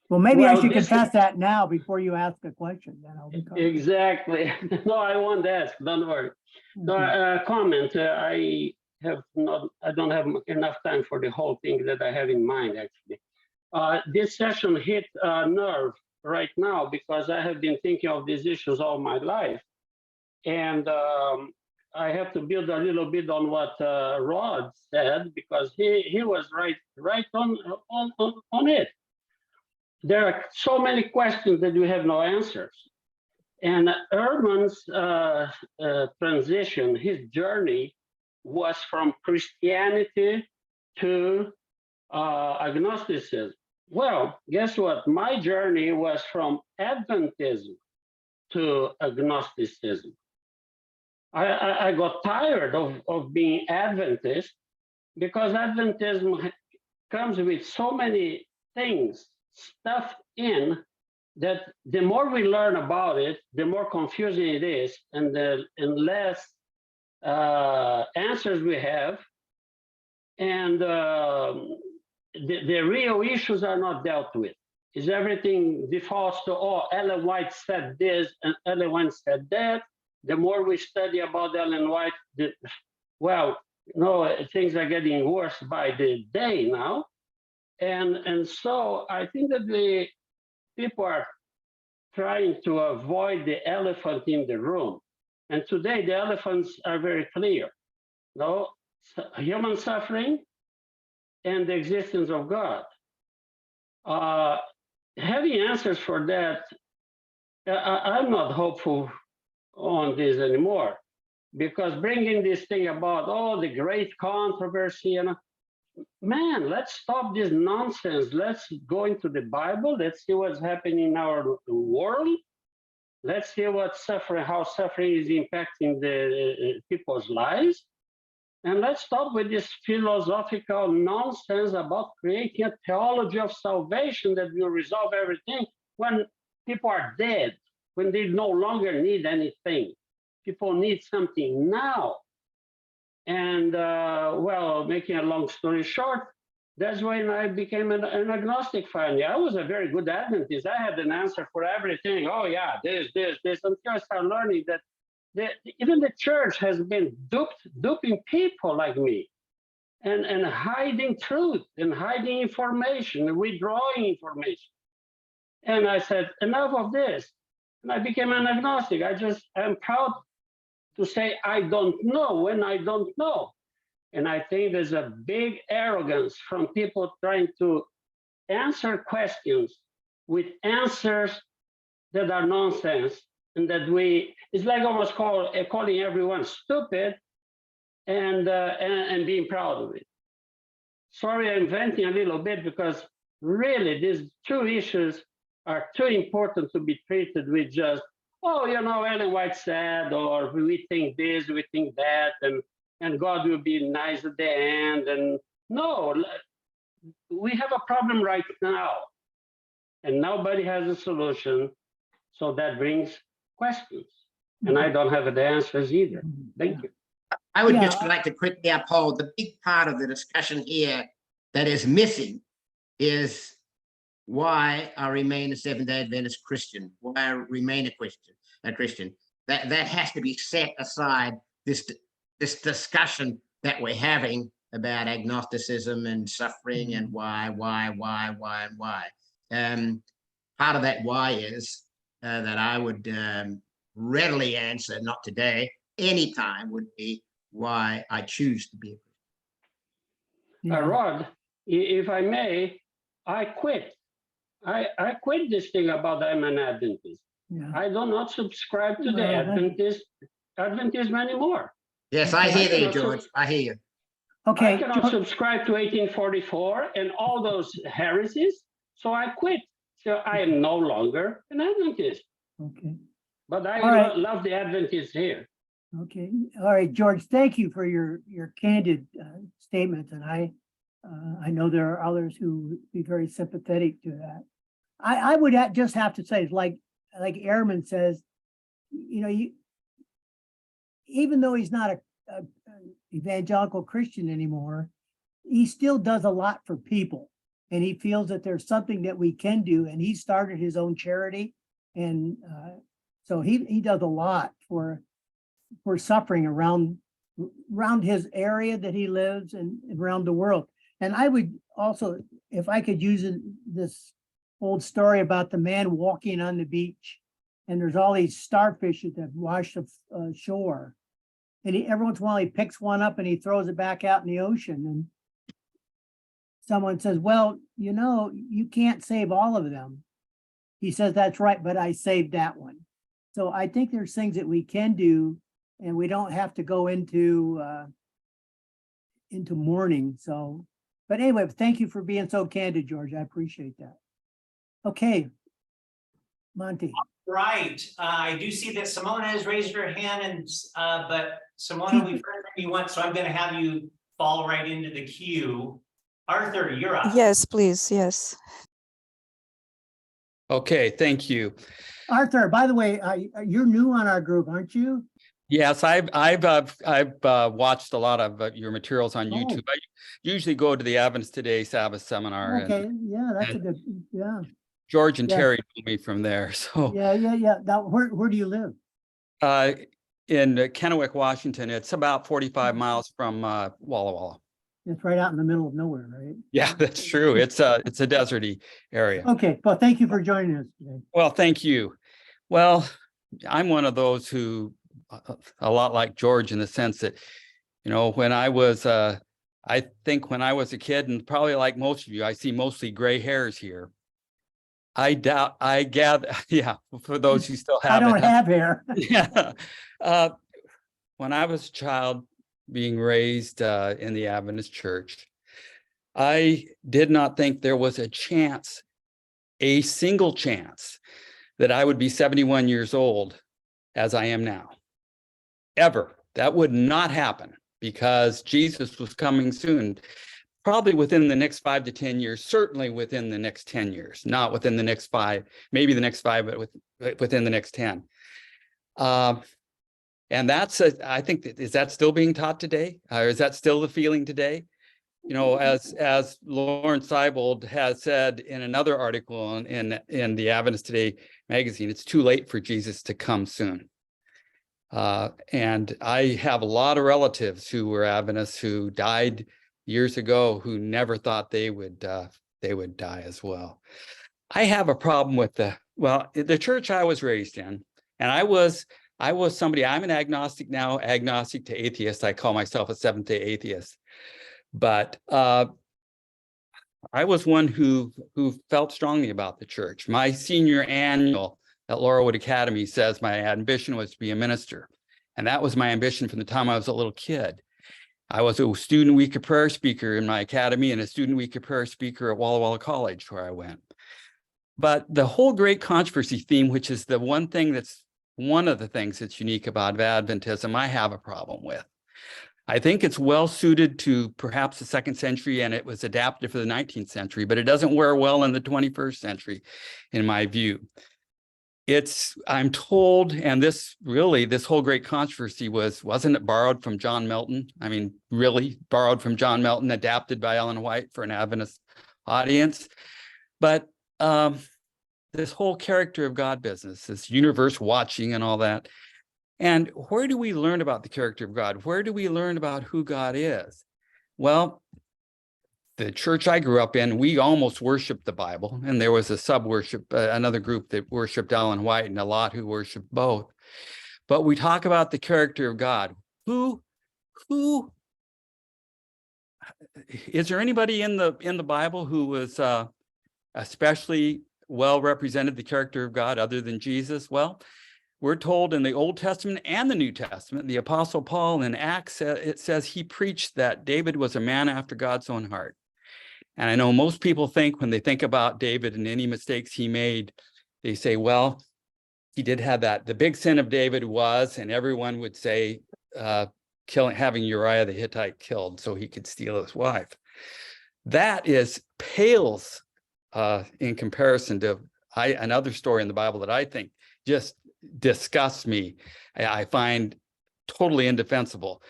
[SPEAKER 1] Well, maybe I
[SPEAKER 8] Well,
[SPEAKER 1] should
[SPEAKER 8] this is-
[SPEAKER 1] confess that now before you ask a question, then I'll be confident.
[SPEAKER 8] Exactly. No, I won't ask. Don't worry. No,
[SPEAKER 1] Okay.
[SPEAKER 8] comment. I don't have enough time for the whole thing that I have in mind, actually. This session hit a nerve right now because I have been thinking of these issues all my life. And I have to build a little bit on what Rod said, because he was right on it. There are so many questions that we have no answers. And Ehrman's transition, his journey, was from Christianity to agnosticism. Well, guess what? My journey was from Adventism to agnosticism. I got tired of being Adventist because Adventism comes with so many things stuffed in that the more we learn about it, the more confusing it is, and less answers we have, and the real issues are not dealt with. Is everything defaults to, oh, Ellen White said this and Ellen White said that. The more we study about Ellen White, things are getting worse by the day now. And so I think that the people are trying to avoid the elephant in the room. And today the elephants are very clear. No, human suffering and the existence of God. Having answers for that, I'm not hopeful on this anymore, because bringing this thing about, oh, the great controversy, and man, let's stop this nonsense. Let's go into the Bible. Let's see what's happening in our world. Let's see how suffering is impacting the people's lives. And let's stop with this philosophical nonsense about creating a theology of salvation that will resolve everything when people are dead, when they no longer need anything. People need something now. And making a long story short, that's when I became an agnostic finally. I was a very good Adventist. I had an answer for everything. Oh yeah, this, until I started learning that even the church has been duping people like me, and hiding truth and hiding information and withdrawing information. And I said, enough of this. And I became an agnostic. I'm proud to say I don't know when I don't know. And I think there's a big arrogance from people trying to answer questions with answers that are nonsense, and that it's like almost calling everyone stupid and being proud of it. Sorry, I'm venting a little bit, because really these two issues are too important to be treated with just, oh, Ellen White said, or we think this, we think that, and God will be nice at the end. And no, we have a problem right now, and nobody has a solution. So that brings questions, and I don't have the answers either. Thank you.
[SPEAKER 6] I would
[SPEAKER 1] Yeah.
[SPEAKER 6] just like to quickly uphold the big part of the discussion here that is missing is why I remain a Seventh-day Adventist Christian, why I remain a Christian. That has to be set aside, this discussion that we're having about agnosticism and suffering and why. Part of that why is that I would readily answer, not today, anytime, would be why I choose to be a Christian.
[SPEAKER 1] Yeah.
[SPEAKER 8] Rod, if I may, I quit. I quit this thing about I'm an Adventist.
[SPEAKER 1] Yeah.
[SPEAKER 8] I do not subscribe to the
[SPEAKER 1] Well,
[SPEAKER 8] Adventism anymore.
[SPEAKER 6] Yes, I hear you, George. I hear you.
[SPEAKER 1] Okay.
[SPEAKER 8] I cannot subscribe to 1844 and all those heresies, so I quit. So I am no longer an Adventist.
[SPEAKER 1] Okay.
[SPEAKER 8] But I
[SPEAKER 1] All right.
[SPEAKER 8] love the Adventists here.
[SPEAKER 1] Okay. All right, George, thank you for your candid statements. And I know there are others who would be very sympathetic to that. I would just have to say, like Ehrman says, even though he's not a evangelical Christian anymore, he still does a lot for people. and he feels that there's something that we can do, and he started his own charity. And so he does a lot for suffering around his area that he lives and around the world. And I would also, if I could use this old story about the man walking on the beach, and there's all these starfish that have washed ashore. And every once in a while he picks one up and he throws it back out in the ocean. And someone says, well, you can't save all of them. He says, that's right, but I saved that one. So I think there's things that we can do, and we don't have to go into mourning. So, but anyway, thank you for being so candid, George. I appreciate that. Okay, Monty.
[SPEAKER 4] Right. I do see that Simona has raised her hand, and but Simona, we've heard from you once, so I'm going to have you fall right into the queue. Arthur, you're up.
[SPEAKER 7] Yes, please. Yes.
[SPEAKER 9] Okay, thank you.
[SPEAKER 1] Arthur, by the way, you're new on our group, aren't you?
[SPEAKER 9] Yes, I've watched a lot of your materials on YouTube. I usually go to the Adventist Today Sabbath seminar.
[SPEAKER 1] Okay,
[SPEAKER 9] and
[SPEAKER 1] yeah, that's a good, yeah.
[SPEAKER 9] George and
[SPEAKER 1] Yeah.
[SPEAKER 9] Terry know me from there. So
[SPEAKER 1] Yeah. Now, where do you live?
[SPEAKER 9] in Kennewick, Washington, it's about 45 miles from Walla Walla.
[SPEAKER 1] It's right out in the middle of nowhere, right?
[SPEAKER 9] Yeah, that's true. It's a deserty area.
[SPEAKER 1] Okay, well, thank you for joining us today.
[SPEAKER 9] Well, thank you. Well, I'm one of those who, a lot like George in the sense that, when I was, I think when I was a kid, and probably like most of you, I see mostly gray hairs here. I gather, yeah, for those who still have
[SPEAKER 1] I don't
[SPEAKER 9] it.
[SPEAKER 1] have hair.
[SPEAKER 9] Yeah. When I was a child being raised in the Adventist church, I did not think there was a chance, a single chance, that I would be 71 years old as I am now. Ever. That would not happen because Jesus was coming soon. Probably within the next 5 to 10 years, certainly within the next 10 years, not within the next 5, maybe the next 5, but within the next 10. And I think, is that still being taught today? Or is that still the feeling today? As Lauren Seibold has said in another article in the Adventist Today magazine, it's too late for Jesus to come soon. And I have a lot of relatives who were Adventists who died years ago who never thought they would die as well. I have a problem with the church I was raised in, and I was somebody, I'm an agnostic now, agnostic to atheist. I call myself a Seventh-day atheist. But I was one who felt strongly about the church. My senior annual at Laurelwood Academy says my ambition was to be a minister. And that was my ambition from the time I was a little kid. I was a student week of prayer speaker in my academy and a student week of prayer speaker at Walla Walla College where I went. But the whole great controversy theme, which is the one of the things that's unique about Adventism, I have a problem with. I think it's well suited to perhaps the 2nd century, and it was adapted for the 19th century, but it doesn't wear well in the 21st century, in my view. I'm told, and this whole great controversy wasn't it borrowed from John Milton? I mean, really borrowed from John Milton, adapted by Ellen White for an Adventist audience. But this whole character of God business, this universe watching and all that. And where do we learn about the character of God? Where do we learn about who God is? Well, the church I grew up in, we almost worshiped the Bible, and there was a sub-worship, another group that worshiped Ellen White, and a lot who worshiped both. But we talk about the character of God. Who is there anybody in the Bible who was especially well represented the character of God other than Jesus? Well, we're told in the Old Testament and the New Testament, the Apostle Paul in Acts, it says he preached that David was a man after God's own heart. And I know most people think when they think about David and any mistakes he made, they say, well, he did have that. The big sin of David was, and everyone would say, having Uriah the Hittite killed so he could steal his wife. That pales in comparison to another story in the Bible that I think just disgusts me. I find totally indefensible.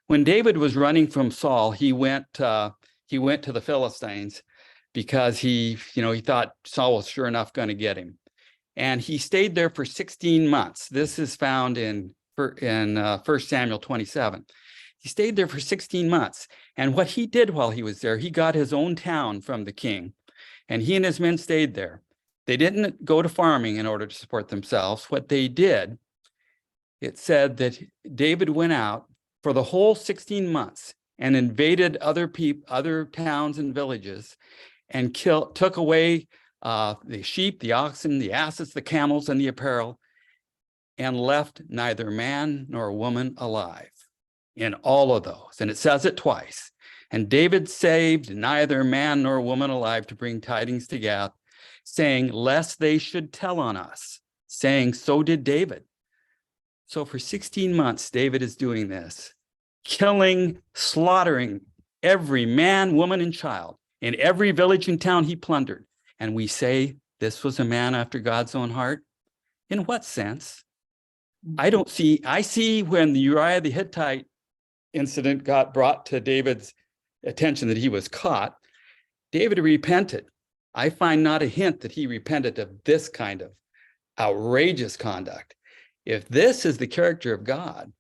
[SPEAKER 9] When David was running from Saul, he went to the Philistines because he thought Saul was sure enough going to get him. And he stayed there for 16 months. This is found in 1 Samuel 27. He stayed there for 16 months. And what he did while he was there, he got his own town from the king, and he and his men stayed there. They didn't go to farming in order to support themselves. What they did, it said that David went out for the whole 16 months and invaded other towns and villages and took away the sheep, the oxen, the asses, the camels, and the apparel, and left neither man nor woman alive in all of those. And it says it twice. And David saved neither man nor woman alive to bring tidings to Gath, saying, lest they should tell on us, saying, so did David. So for 16 months, David is doing this, killing, slaughtering every man, woman, and child in every village and town he plundered. And we say this was a man after God's own heart. In what sense? I see when the Uriah the Hittite incident got brought to David's attention that he was caught, David repented. I find not a hint that he repented of this kind of outrageous conduct. If this is the character of God,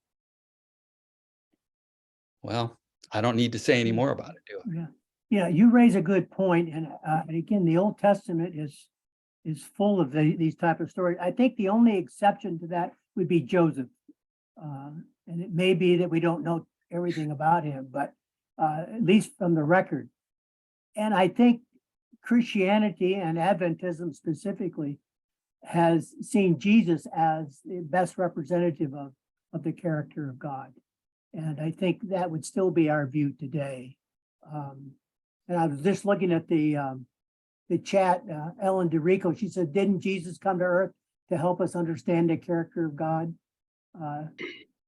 [SPEAKER 9] well, I don't need to say any more about it, do I?
[SPEAKER 1] Yeah, yeah, you raise a good point, and again, the Old Testament is full of these type of stories. I think the only exception to that would be Joseph, and it may be that we don't know everything about him, but at least from the record. And I think Christianity and Adventism specifically has seen Jesus as the best representative of the character of God. And I think that would still be our view today. And I was just looking at the chat, Ellen DeRico, she said, didn't Jesus come to earth to help us understand the character of God?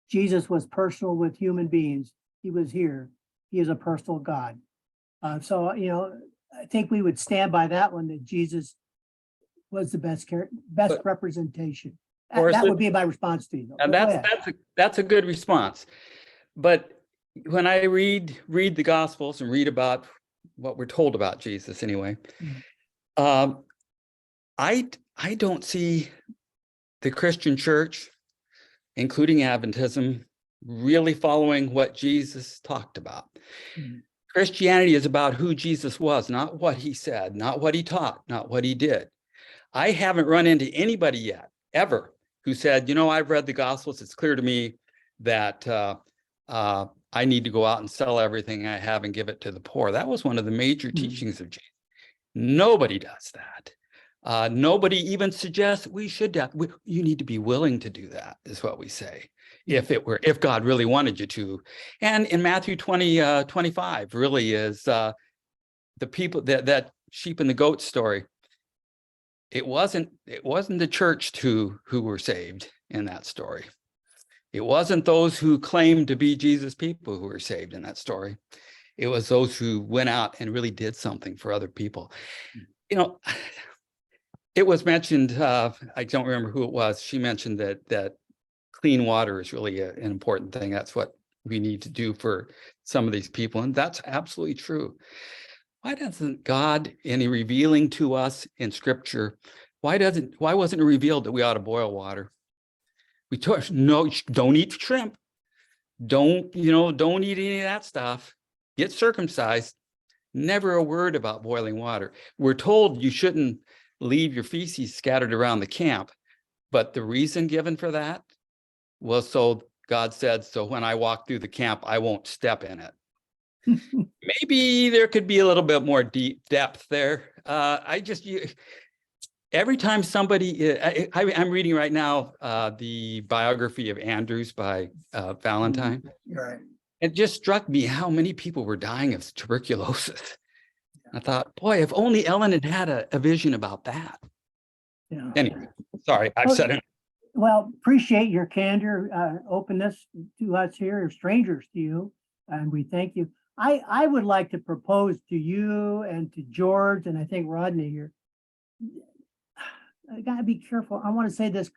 [SPEAKER 1] Jesus was personal with human beings. He was here. He is a personal God. So, I think we would stand by that one, that Jesus was the best representation. That would be my response to you.
[SPEAKER 9] And that's a good response. But when I read the Gospels and read about what we're told about Jesus anyway, I don't see the Christian church, including Adventism, really following what Jesus talked about. Christianity is about who Jesus was, not what he said, not what he taught, not what he did. I haven't run into anybody yet, ever, who said, I've read the Gospels. It's clear to me that I need to go out and sell everything I have and give it to the poor. That was one of the major teachings of Jesus. Nobody does that. Nobody even suggests we should. You need to be willing to do that, is what we say. If God really wanted you to. And in Matthew 20:25 really is the people that sheep and the goat story. It wasn't the church who were saved in that story. It wasn't those who claimed to be Jesus people who were saved in that story. It was those who went out and really did something for other people. It was mentioned, I don't remember who it was. She mentioned that clean water is really an important thing. That's what we need to do for some of these people. And that's absolutely true. Why doesn't God, in revealing to us in Scripture, why wasn't it revealed that we ought to boil water? Don't eat shrimp. Don't eat any of that stuff. Get circumcised. Never a word about boiling water. We're told you shouldn't leave your feces scattered around the camp. But the reason given for that was so God said, so when I walk through the camp, I won't step in it. Maybe there could be a little bit more deep depth there. Every time somebody, I'm reading right now the biography of Andrews by Valentine.
[SPEAKER 1] Right.
[SPEAKER 9] It just struck me how many people were dying of tuberculosis. I thought, boy, if only Ellen had a vision about that.
[SPEAKER 1] Yeah.
[SPEAKER 9] Anyway, sorry, I've said it.
[SPEAKER 1] Well, appreciate your candor, openness to us here, strangers to you, and we thank you. I would like to propose to you and to George, and I think Rodney here, I gotta be careful. I want to say this.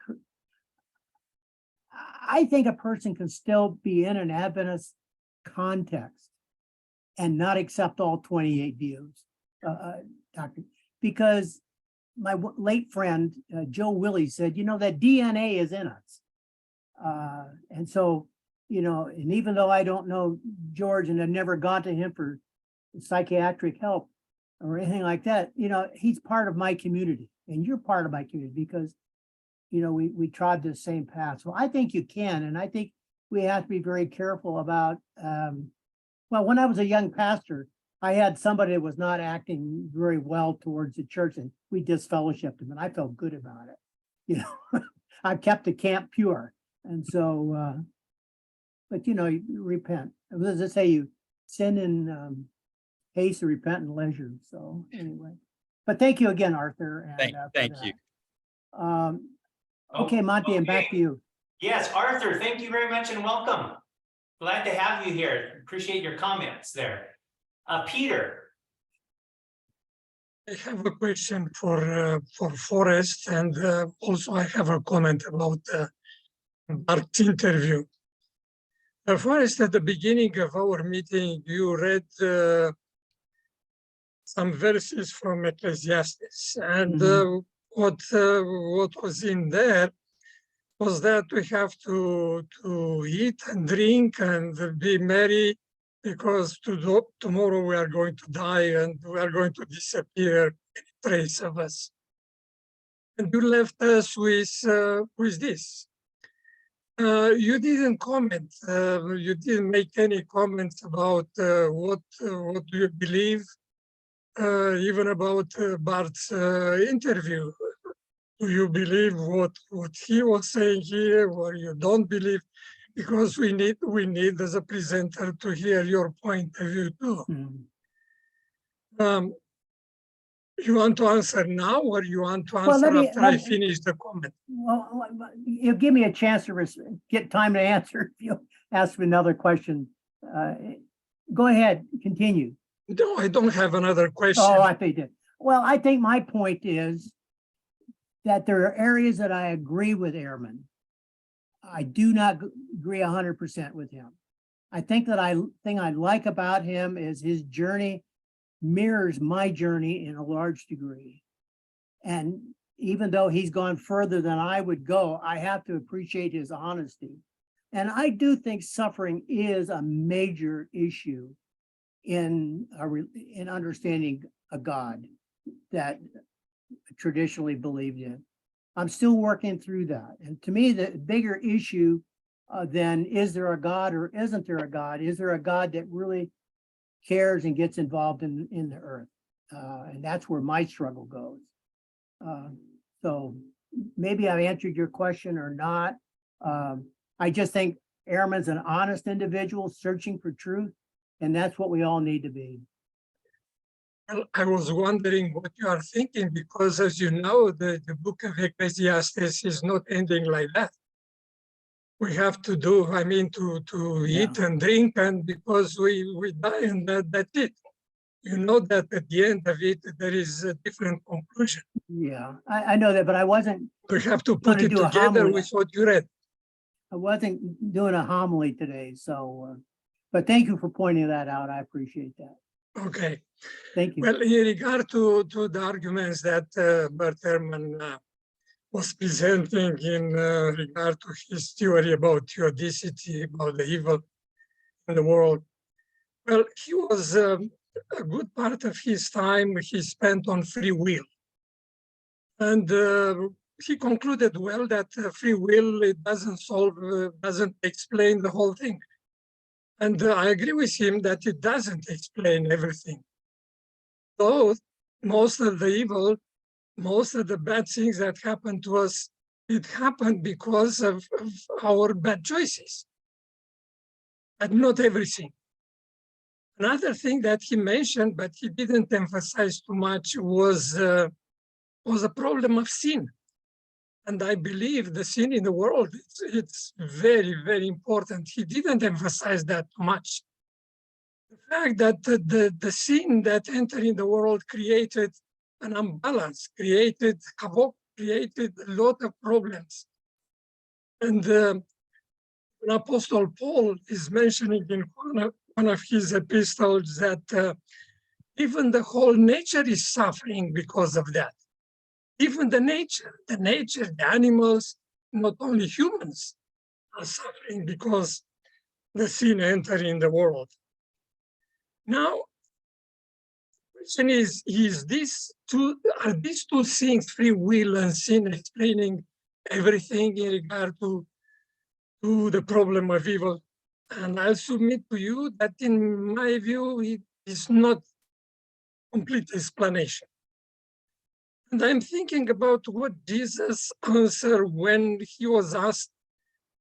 [SPEAKER 1] I think a person can still be in an Adventist context and not accept all 28 views. Doctor, because my late friend, Joe Willie said, you know, that DNA is in us. And so, you know, and even though I don't know George and I've never gone to him for psychiatric help or anything like that, you know, he's part of my community and you're part of my community because, you know, we trod the same path. So I think you can, and I think we have to be very careful about, well, when I was a young pastor, I had somebody that was not acting very well towards the church and we disfellowshipped him and I felt good about it. You know, I kept the camp pure. And so, but you know, you repent. What does it say? You sin in haste, or repent in leisure. So anyway, but thank you again, Arthur. And,
[SPEAKER 9] Thank you.
[SPEAKER 1] Okay, Monty, and back to you.
[SPEAKER 4] Yes, Arthur, thank you very much and welcome. Glad to have you here. Appreciate your comments there. Peter.
[SPEAKER 10] I have a question for Forrest, and also I have a comment about Bart's interview. Forrest, at the beginning of our meeting, you read some verses from Ecclesiastes, and what was in there was that we have to eat and drink and be merry because tomorrow we are going to die and we are going to disappear, any trace of us. And you left us with this. You didn't comment. You didn't make any comments about what do you believe, even about Bart's interview. Do you believe what he was saying here, or you don't believe? Because we need as a presenter to hear your point of view too. You want to answer now, or you want to answer after I finish the comment?
[SPEAKER 1] Well, you give me a chance to get time to answer. If you ask me another question, go ahead, continue.
[SPEAKER 10] No, I don't have another question.
[SPEAKER 1] Oh, I think that. Well, I think my point is that there are areas that I agree with Ehrman. I do not agree 100% with him. I think that thing I like about him is his journey mirrors my journey in a large degree. And even though he's gone further than I would go, I have to appreciate his honesty. And I do think suffering is a major issue in understanding a God that traditionally believed in. I'm still working through that. And to me, the bigger issue than is there a God or isn't there a God? Is there a God that really cares and gets involved in the earth? And that's where my struggle goes. So maybe I've answered your question or not. I just think Ehrman's an honest individual searching for truth, and that's what we all need to be.
[SPEAKER 10] Well, I was wondering what you are thinking, because as you know, the book of Ecclesiastes is not ending like that. We have to do, to eat and drink, and because we die, and that's it. You know that at the end of it, there is a different conclusion.
[SPEAKER 1] Yeah, I know that, but I wasn't.
[SPEAKER 10] We have to put it together with what you read.
[SPEAKER 1] I wasn't doing a homily today, so, but thank you for pointing that out. I appreciate that.
[SPEAKER 10] Okay.
[SPEAKER 1] Thank you.
[SPEAKER 10] Well, in regard to the arguments that Bart Ehrman was presenting in regard to his theory about theodicity, about the evil in the world, well, he was a good part of his time he spent on free will. And he concluded well that free will, it doesn't explain the whole thing. And I agree with him that it doesn't explain everything. So most of the evil, most of the bad things that happened to us, it happened because of our bad choices, but not everything. Another thing that he mentioned, but he didn't emphasize too much, was a problem of sin. And I believe the sin in the world, it's very, very important. He didn't emphasize that too much. The fact that the sin that entered in the world created an imbalance, created havoc, created a lot of problems. And Apostle Paul is mentioning in one of his epistles that Even the whole nature is suffering because of that. Even the nature, the animals, not only humans, are suffering because the sin entered in the world. Now, the question is are these two things, free will and sin, explaining everything in regard to the problem of evil? And I'll submit to you that in my view, it is not complete explanation. And I'm thinking about what Jesus answered when he was asked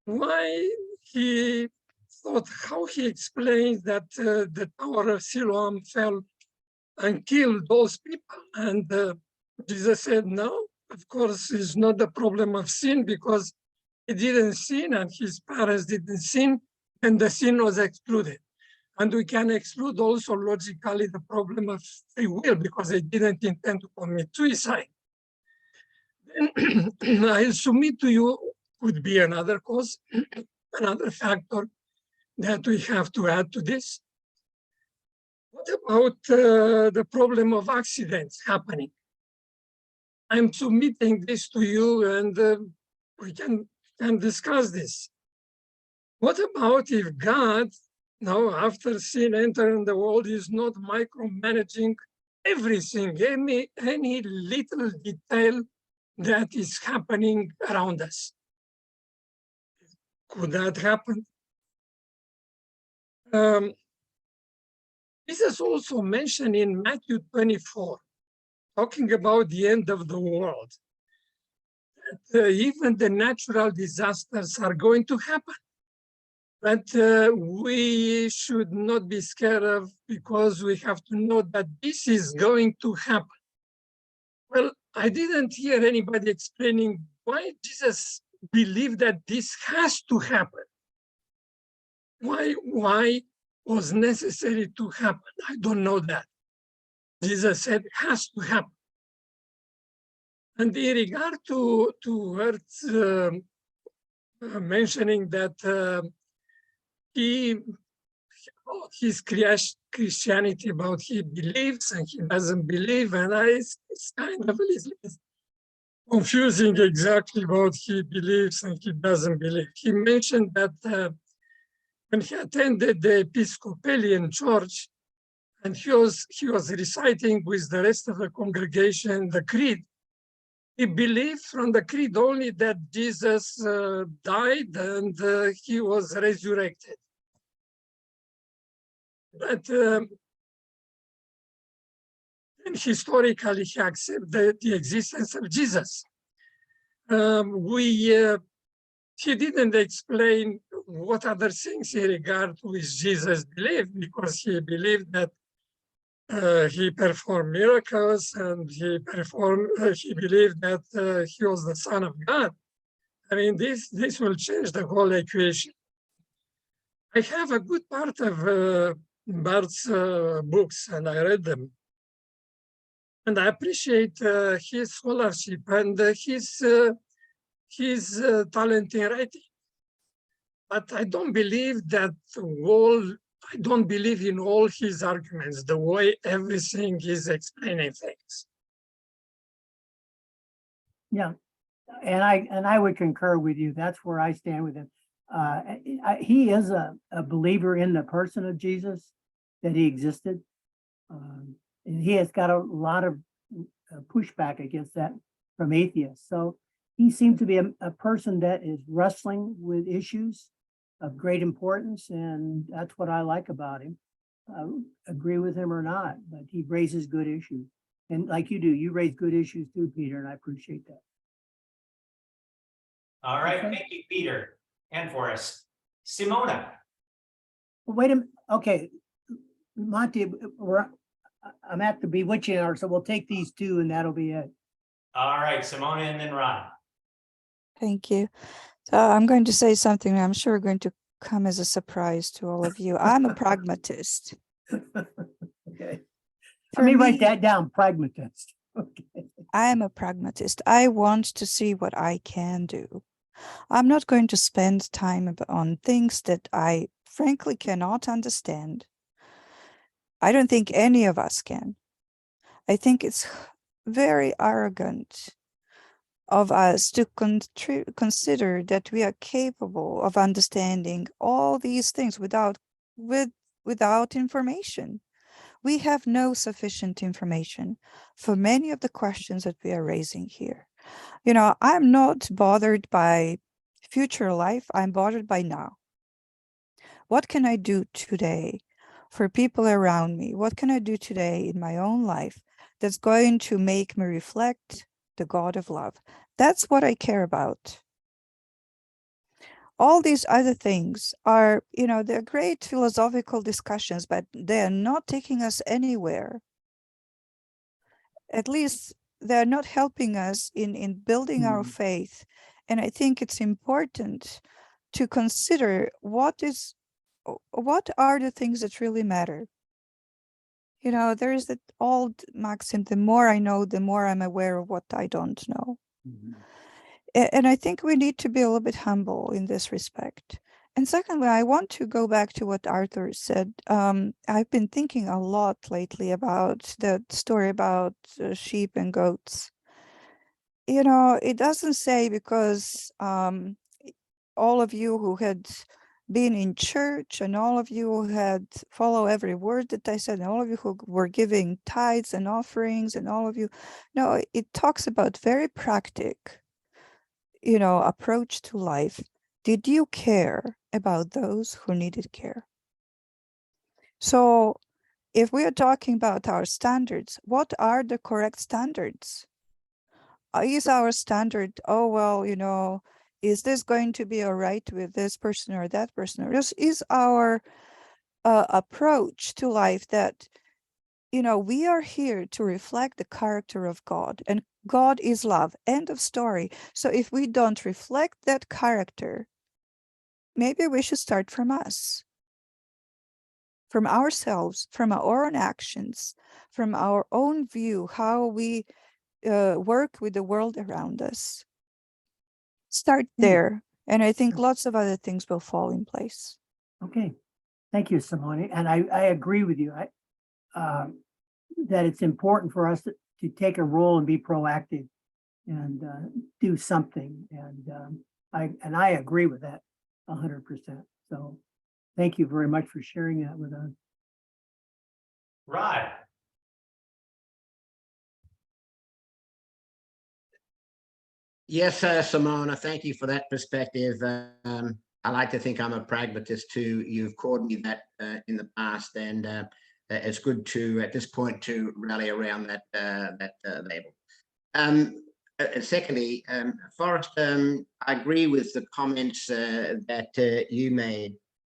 [SPEAKER 10] why he thought, how he explains that the Tower of Siloam fell and killed those people. And Jesus said, no, of course, it's not the problem of sin because he didn't sin and his parents didn't sin, and the sin was excluded. And we can exclude also logically the problem of free will because they didn't intend to commit suicide. Then I submit to you could be another cause, another factor that we have to add to this. What about the problem of accidents happening? I'm submitting this to you and we can discuss this. What about if God, now after sin entered in the world, is not micromanaging everything, any little detail that is happening around us? Could that happen? This is also mentioned in Matthew 24, talking about the end of the world. That even the natural disasters are going to happen. But we should not be scared of, because we have to know that this is going to happen. Well, I didn't hear anybody explaining why Jesus believed that this has to happen. Why was necessary to happen? I don't know that. Jesus said has to happen. And in regard to words mentioning that his Christianity, about he believes and he doesn't believe, and it's kind of a little bit confusing exactly about he believes and he doesn't believe. He mentioned that when he attended the Episcopalian church and he was reciting with the rest of the congregation the creed, he believed from the creed only that Jesus died and he was resurrected. But historically, he accepted the existence of Jesus. He didn't explain what other things in regard to his Jesus believed, because he believed that he performed miracles and he believed that he was the Son of God. I mean, this will change the whole equation. I have a good part of Bart's books, and I read them. And I appreciate his scholarship and his talent in writing. But I don't believe I don't believe in all his arguments, the way everything is explaining things.
[SPEAKER 1] Yeah, and I would concur with you. That's where I stand with him. He is a believer in the person of Jesus, that he existed. And he has got a lot of pushback against that from atheists. So he seems to be a person that is wrestling with issues of great importance, and that's what I like about him. Agree with him or not, but he raises good issues. And like you do, you raise good issues too, Peter, and I appreciate that.
[SPEAKER 4] All right,
[SPEAKER 1] Okay.
[SPEAKER 4] thank you, Peter and Forrest. Simona.
[SPEAKER 1] Wait a minute. Okay, Monty, I'm at the bewitching hour, so we'll take these two and that'll be it.
[SPEAKER 4] All right, Simona and then Ron.
[SPEAKER 7] Thank you. So I'm going to say something I'm sure going to come as a surprise to all of you. I'm a pragmatist.
[SPEAKER 1] Okay.
[SPEAKER 7] For
[SPEAKER 1] Let me write
[SPEAKER 7] me,
[SPEAKER 1] that down, pragmatist. Okay.
[SPEAKER 7] I am a pragmatist. I want to see what I can do. I'm not going to spend time on things that I frankly cannot understand. I don't think any of us can. I think it's very arrogant of us to consider that we are capable of understanding all these things without information. We have no sufficient information for many of the questions that we are raising here. You know, I'm not bothered by future life. I'm bothered by now. What can I do today for people around me? What can I do today in my own life that's going to make me reflect the God of love? That's what I care about. All these other things are, you know, they're great philosophical discussions, but they're not taking us anywhere. At least they're not helping us in building our faith. And I think it's important to consider what are the things that really matter. You know, there is that old maxim, the more I know, the more I'm aware of what I don't know. And I think we need to be a little bit humble in this respect. And secondly, I want to go back to what Arthur said. I've been thinking a lot lately about that story about sheep and goats. You know, it doesn't say because all of you who had been in church and all of you who had follow every word that I said, and all of you who were giving tithes and offerings and all of you. No, it talks about very practical, you know, approach to life. Did you care about those who needed care? So if we are talking about our standards, what are the correct standards? Is our standard, oh, well, you know, is this going to be all right with this person or that person? Or is our approach to life that, you know, we are here to reflect the character of God, and God is love, end of story. So if we don't reflect that character, maybe we should start from us, from ourselves, from our own actions, from our own view, how we work with the world around us. Start there. And I think lots of other things will fall in place.
[SPEAKER 1] Okay, thank you, Simone. And I agree with you. That it's important for us to take a role and be proactive and do something. And I agree with that 100%. So thank you very much for sharing that with us.
[SPEAKER 4] Rod.
[SPEAKER 6] Yes, Simona, thank you for that perspective. I like to think I'm a pragmatist too. You've called me that in the past, and it's good to, at this point, to rally around that label. Secondly, Forrest, I agree with the comments that you made,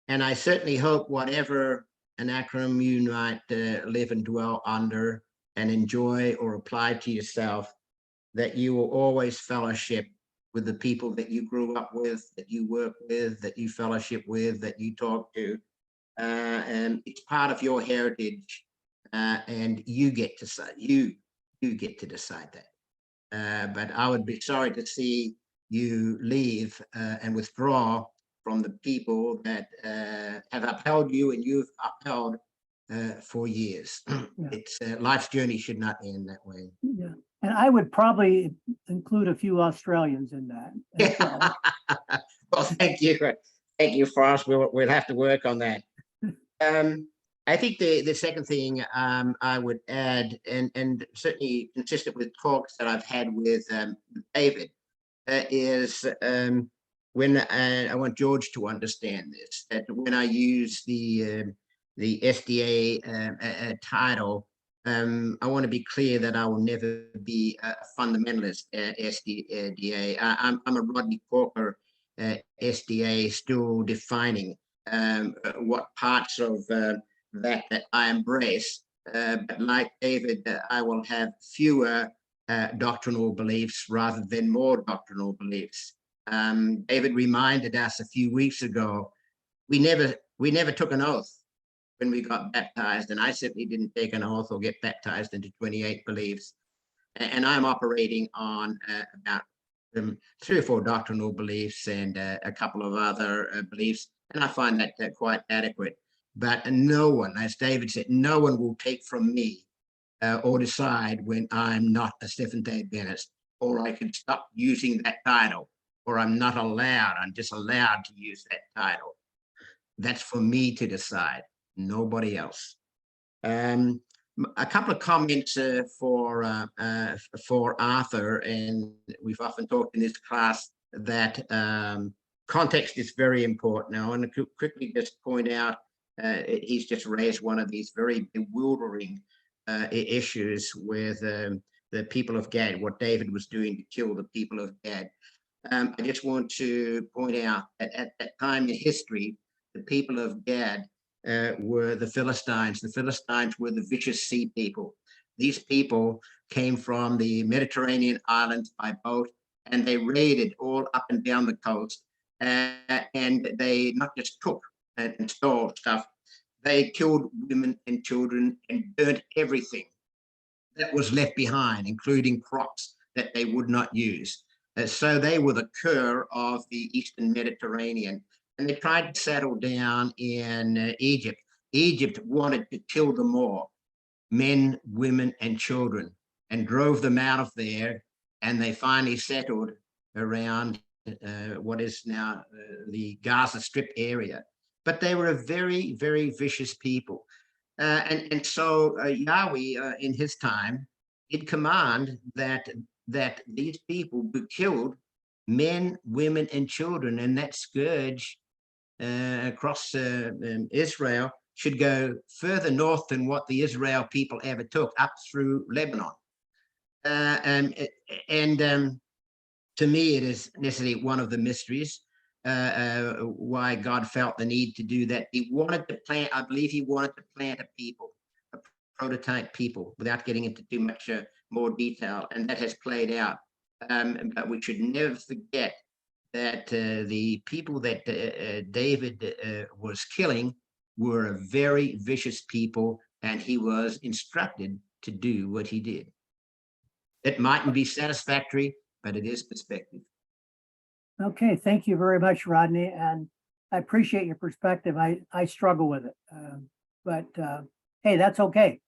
[SPEAKER 6] and I certainly hope whatever anacronym you might live and dwell under and enjoy or apply to yourself, that you will always fellowship with the people that you grew up with, that you work with, that you fellowship with, that you talk to. And it's part of your heritage, and you get to decide. You get to decide that. But I would be sorry to see you leave and withdraw from the people that have upheld you and you've upheld for years.
[SPEAKER 1] Yeah.
[SPEAKER 6] It's life's journey should not end that way.
[SPEAKER 1] Yeah. And I would probably include a few Australians in that as well.
[SPEAKER 6] Well, thank you. Thank you, Forrest. We'll have to work on that. I think the second thing I would add, and certainly consistent with talks that I've had with David, is when I want George to understand this, that when I use the SDA title, I want to be clear that I will never be a fundamentalist SDA. I'm a Rodney Corker SDA, still defining what parts of that I embrace. But like David, I will have fewer doctrinal beliefs rather than more doctrinal beliefs. David reminded us a few weeks ago, we never took an oath when we got baptized, and I certainly didn't take an oath or get baptized into 28 beliefs. And I'm operating on about 3 or 4 doctrinal beliefs and a couple of other beliefs, and I find that quite adequate. but no one, as David said, no one will take from me or decide when I'm not a Seventh-day Adventist, or I can stop using that title, or I'm not allowed, I'm just allowed to use that title. That's for me to decide, nobody else. A couple of comments for Arthur, and we've often talked in this class that context is very important. Now, I want to quickly just point out, he's just raised one of these very bewildering issues with the people of Gad, what David was doing to kill the people of Gad. I just want to point out that at that time in history, the people of Gad were the Philistines. The Philistines were the vicious sea people. These people came from the Mediterranean islands by boat, and they raided all up and down the coast. And they not just took and stole stuff, they killed women and children and burnt everything that was left behind, including crops that they would not use. So they were the cur of the Eastern Mediterranean. And they tried to settle down in Egypt. Egypt wanted to kill them all, men, women, and children, and drove them out of there. And they finally settled around what is now the Gaza Strip area. But they were a very, very vicious people. And so Yahweh in his time did command that these people be killed, men, women, and children, and that scourge across Israel should go further north than what the Israel people ever took, up through Lebanon. To me, it is necessarily one of the mysteries why God felt the need to do that. He wanted to plant, I believe he wanted to plant a people, a prototype people, without getting into too much more detail, and that has played out. But we should never forget that the people that David was killing were a very vicious people, and he was instructed to do what he did. It mightn't be satisfactory, but it is perspective.
[SPEAKER 1] Okay, thank you very much, Rodney, and I appreciate your perspective. I struggle with it, but hey, that's okay.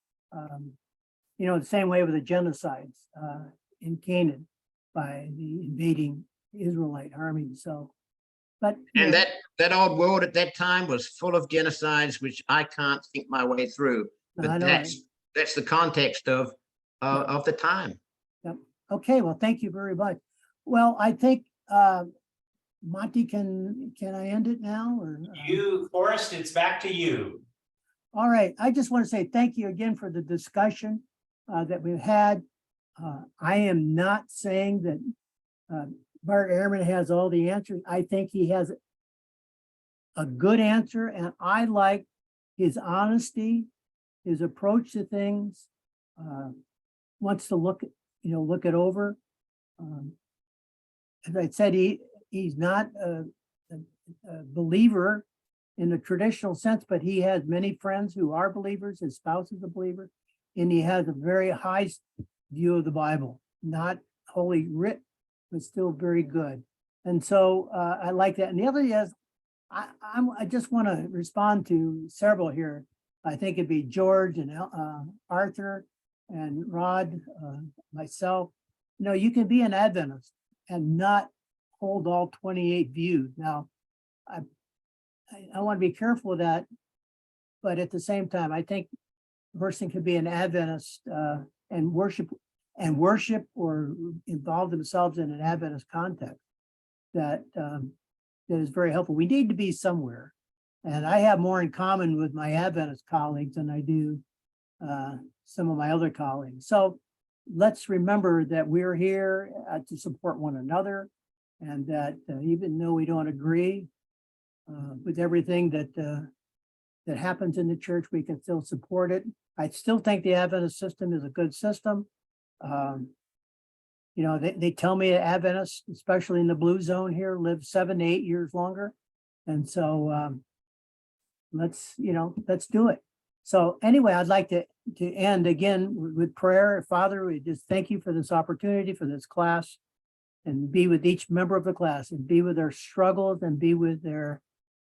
[SPEAKER 1] You know, the same way with the genocides in Canaan by the invading Israelite army. So, but
[SPEAKER 6] and that old world at that time was full of genocides, which I can't think my way through. But that's the context of the time.
[SPEAKER 1] Yep. Okay. Well, thank you very much. Well, I think Monty, can I end it now, or
[SPEAKER 4] you, Forrest? It's back to you.
[SPEAKER 1] All right. I just want to say thank you again for the discussion that we've had. I am not saying that Bart Ehrman has all the answers. I think he has a good answer, and I like his honesty, his approach to things, wants to look it over. As I said, he's not a believer in the traditional sense, but he has many friends who are believers. His spouse is a believer, and he has a very high view of the Bible, not holy writ, but still very good. And so I like that. And the other is, I just want to respond to several here. I think it'd be George and Arthur and Rod, myself. You know, you can be an Adventist and not hold all 28 views. Now, I want to be careful of that, but at the same time, I think a person could be an Adventist and worship or involve themselves in an Adventist context that is very helpful. We need to be somewhere, and I have more in common with my Adventist colleagues than I do some of my other colleagues. So let's remember that we're here to support one another, and that even though we don't agree with everything that happens in the church, we can still support it. I still think the Adventist system is a good system. You know, they tell me Adventists, especially in the blue zone here, live 7 to 8 years longer. And so let's do it. So anyway, I'd like to end again with prayer. Father, we just thank you for this opportunity, for this class, and be with each member of the class, and be with their struggles, and be with their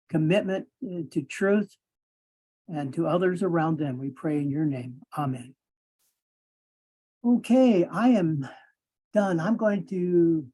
[SPEAKER 1] commitment to truth. and to others around them. We pray in your name. Amen. Okay, I am done. I'm going to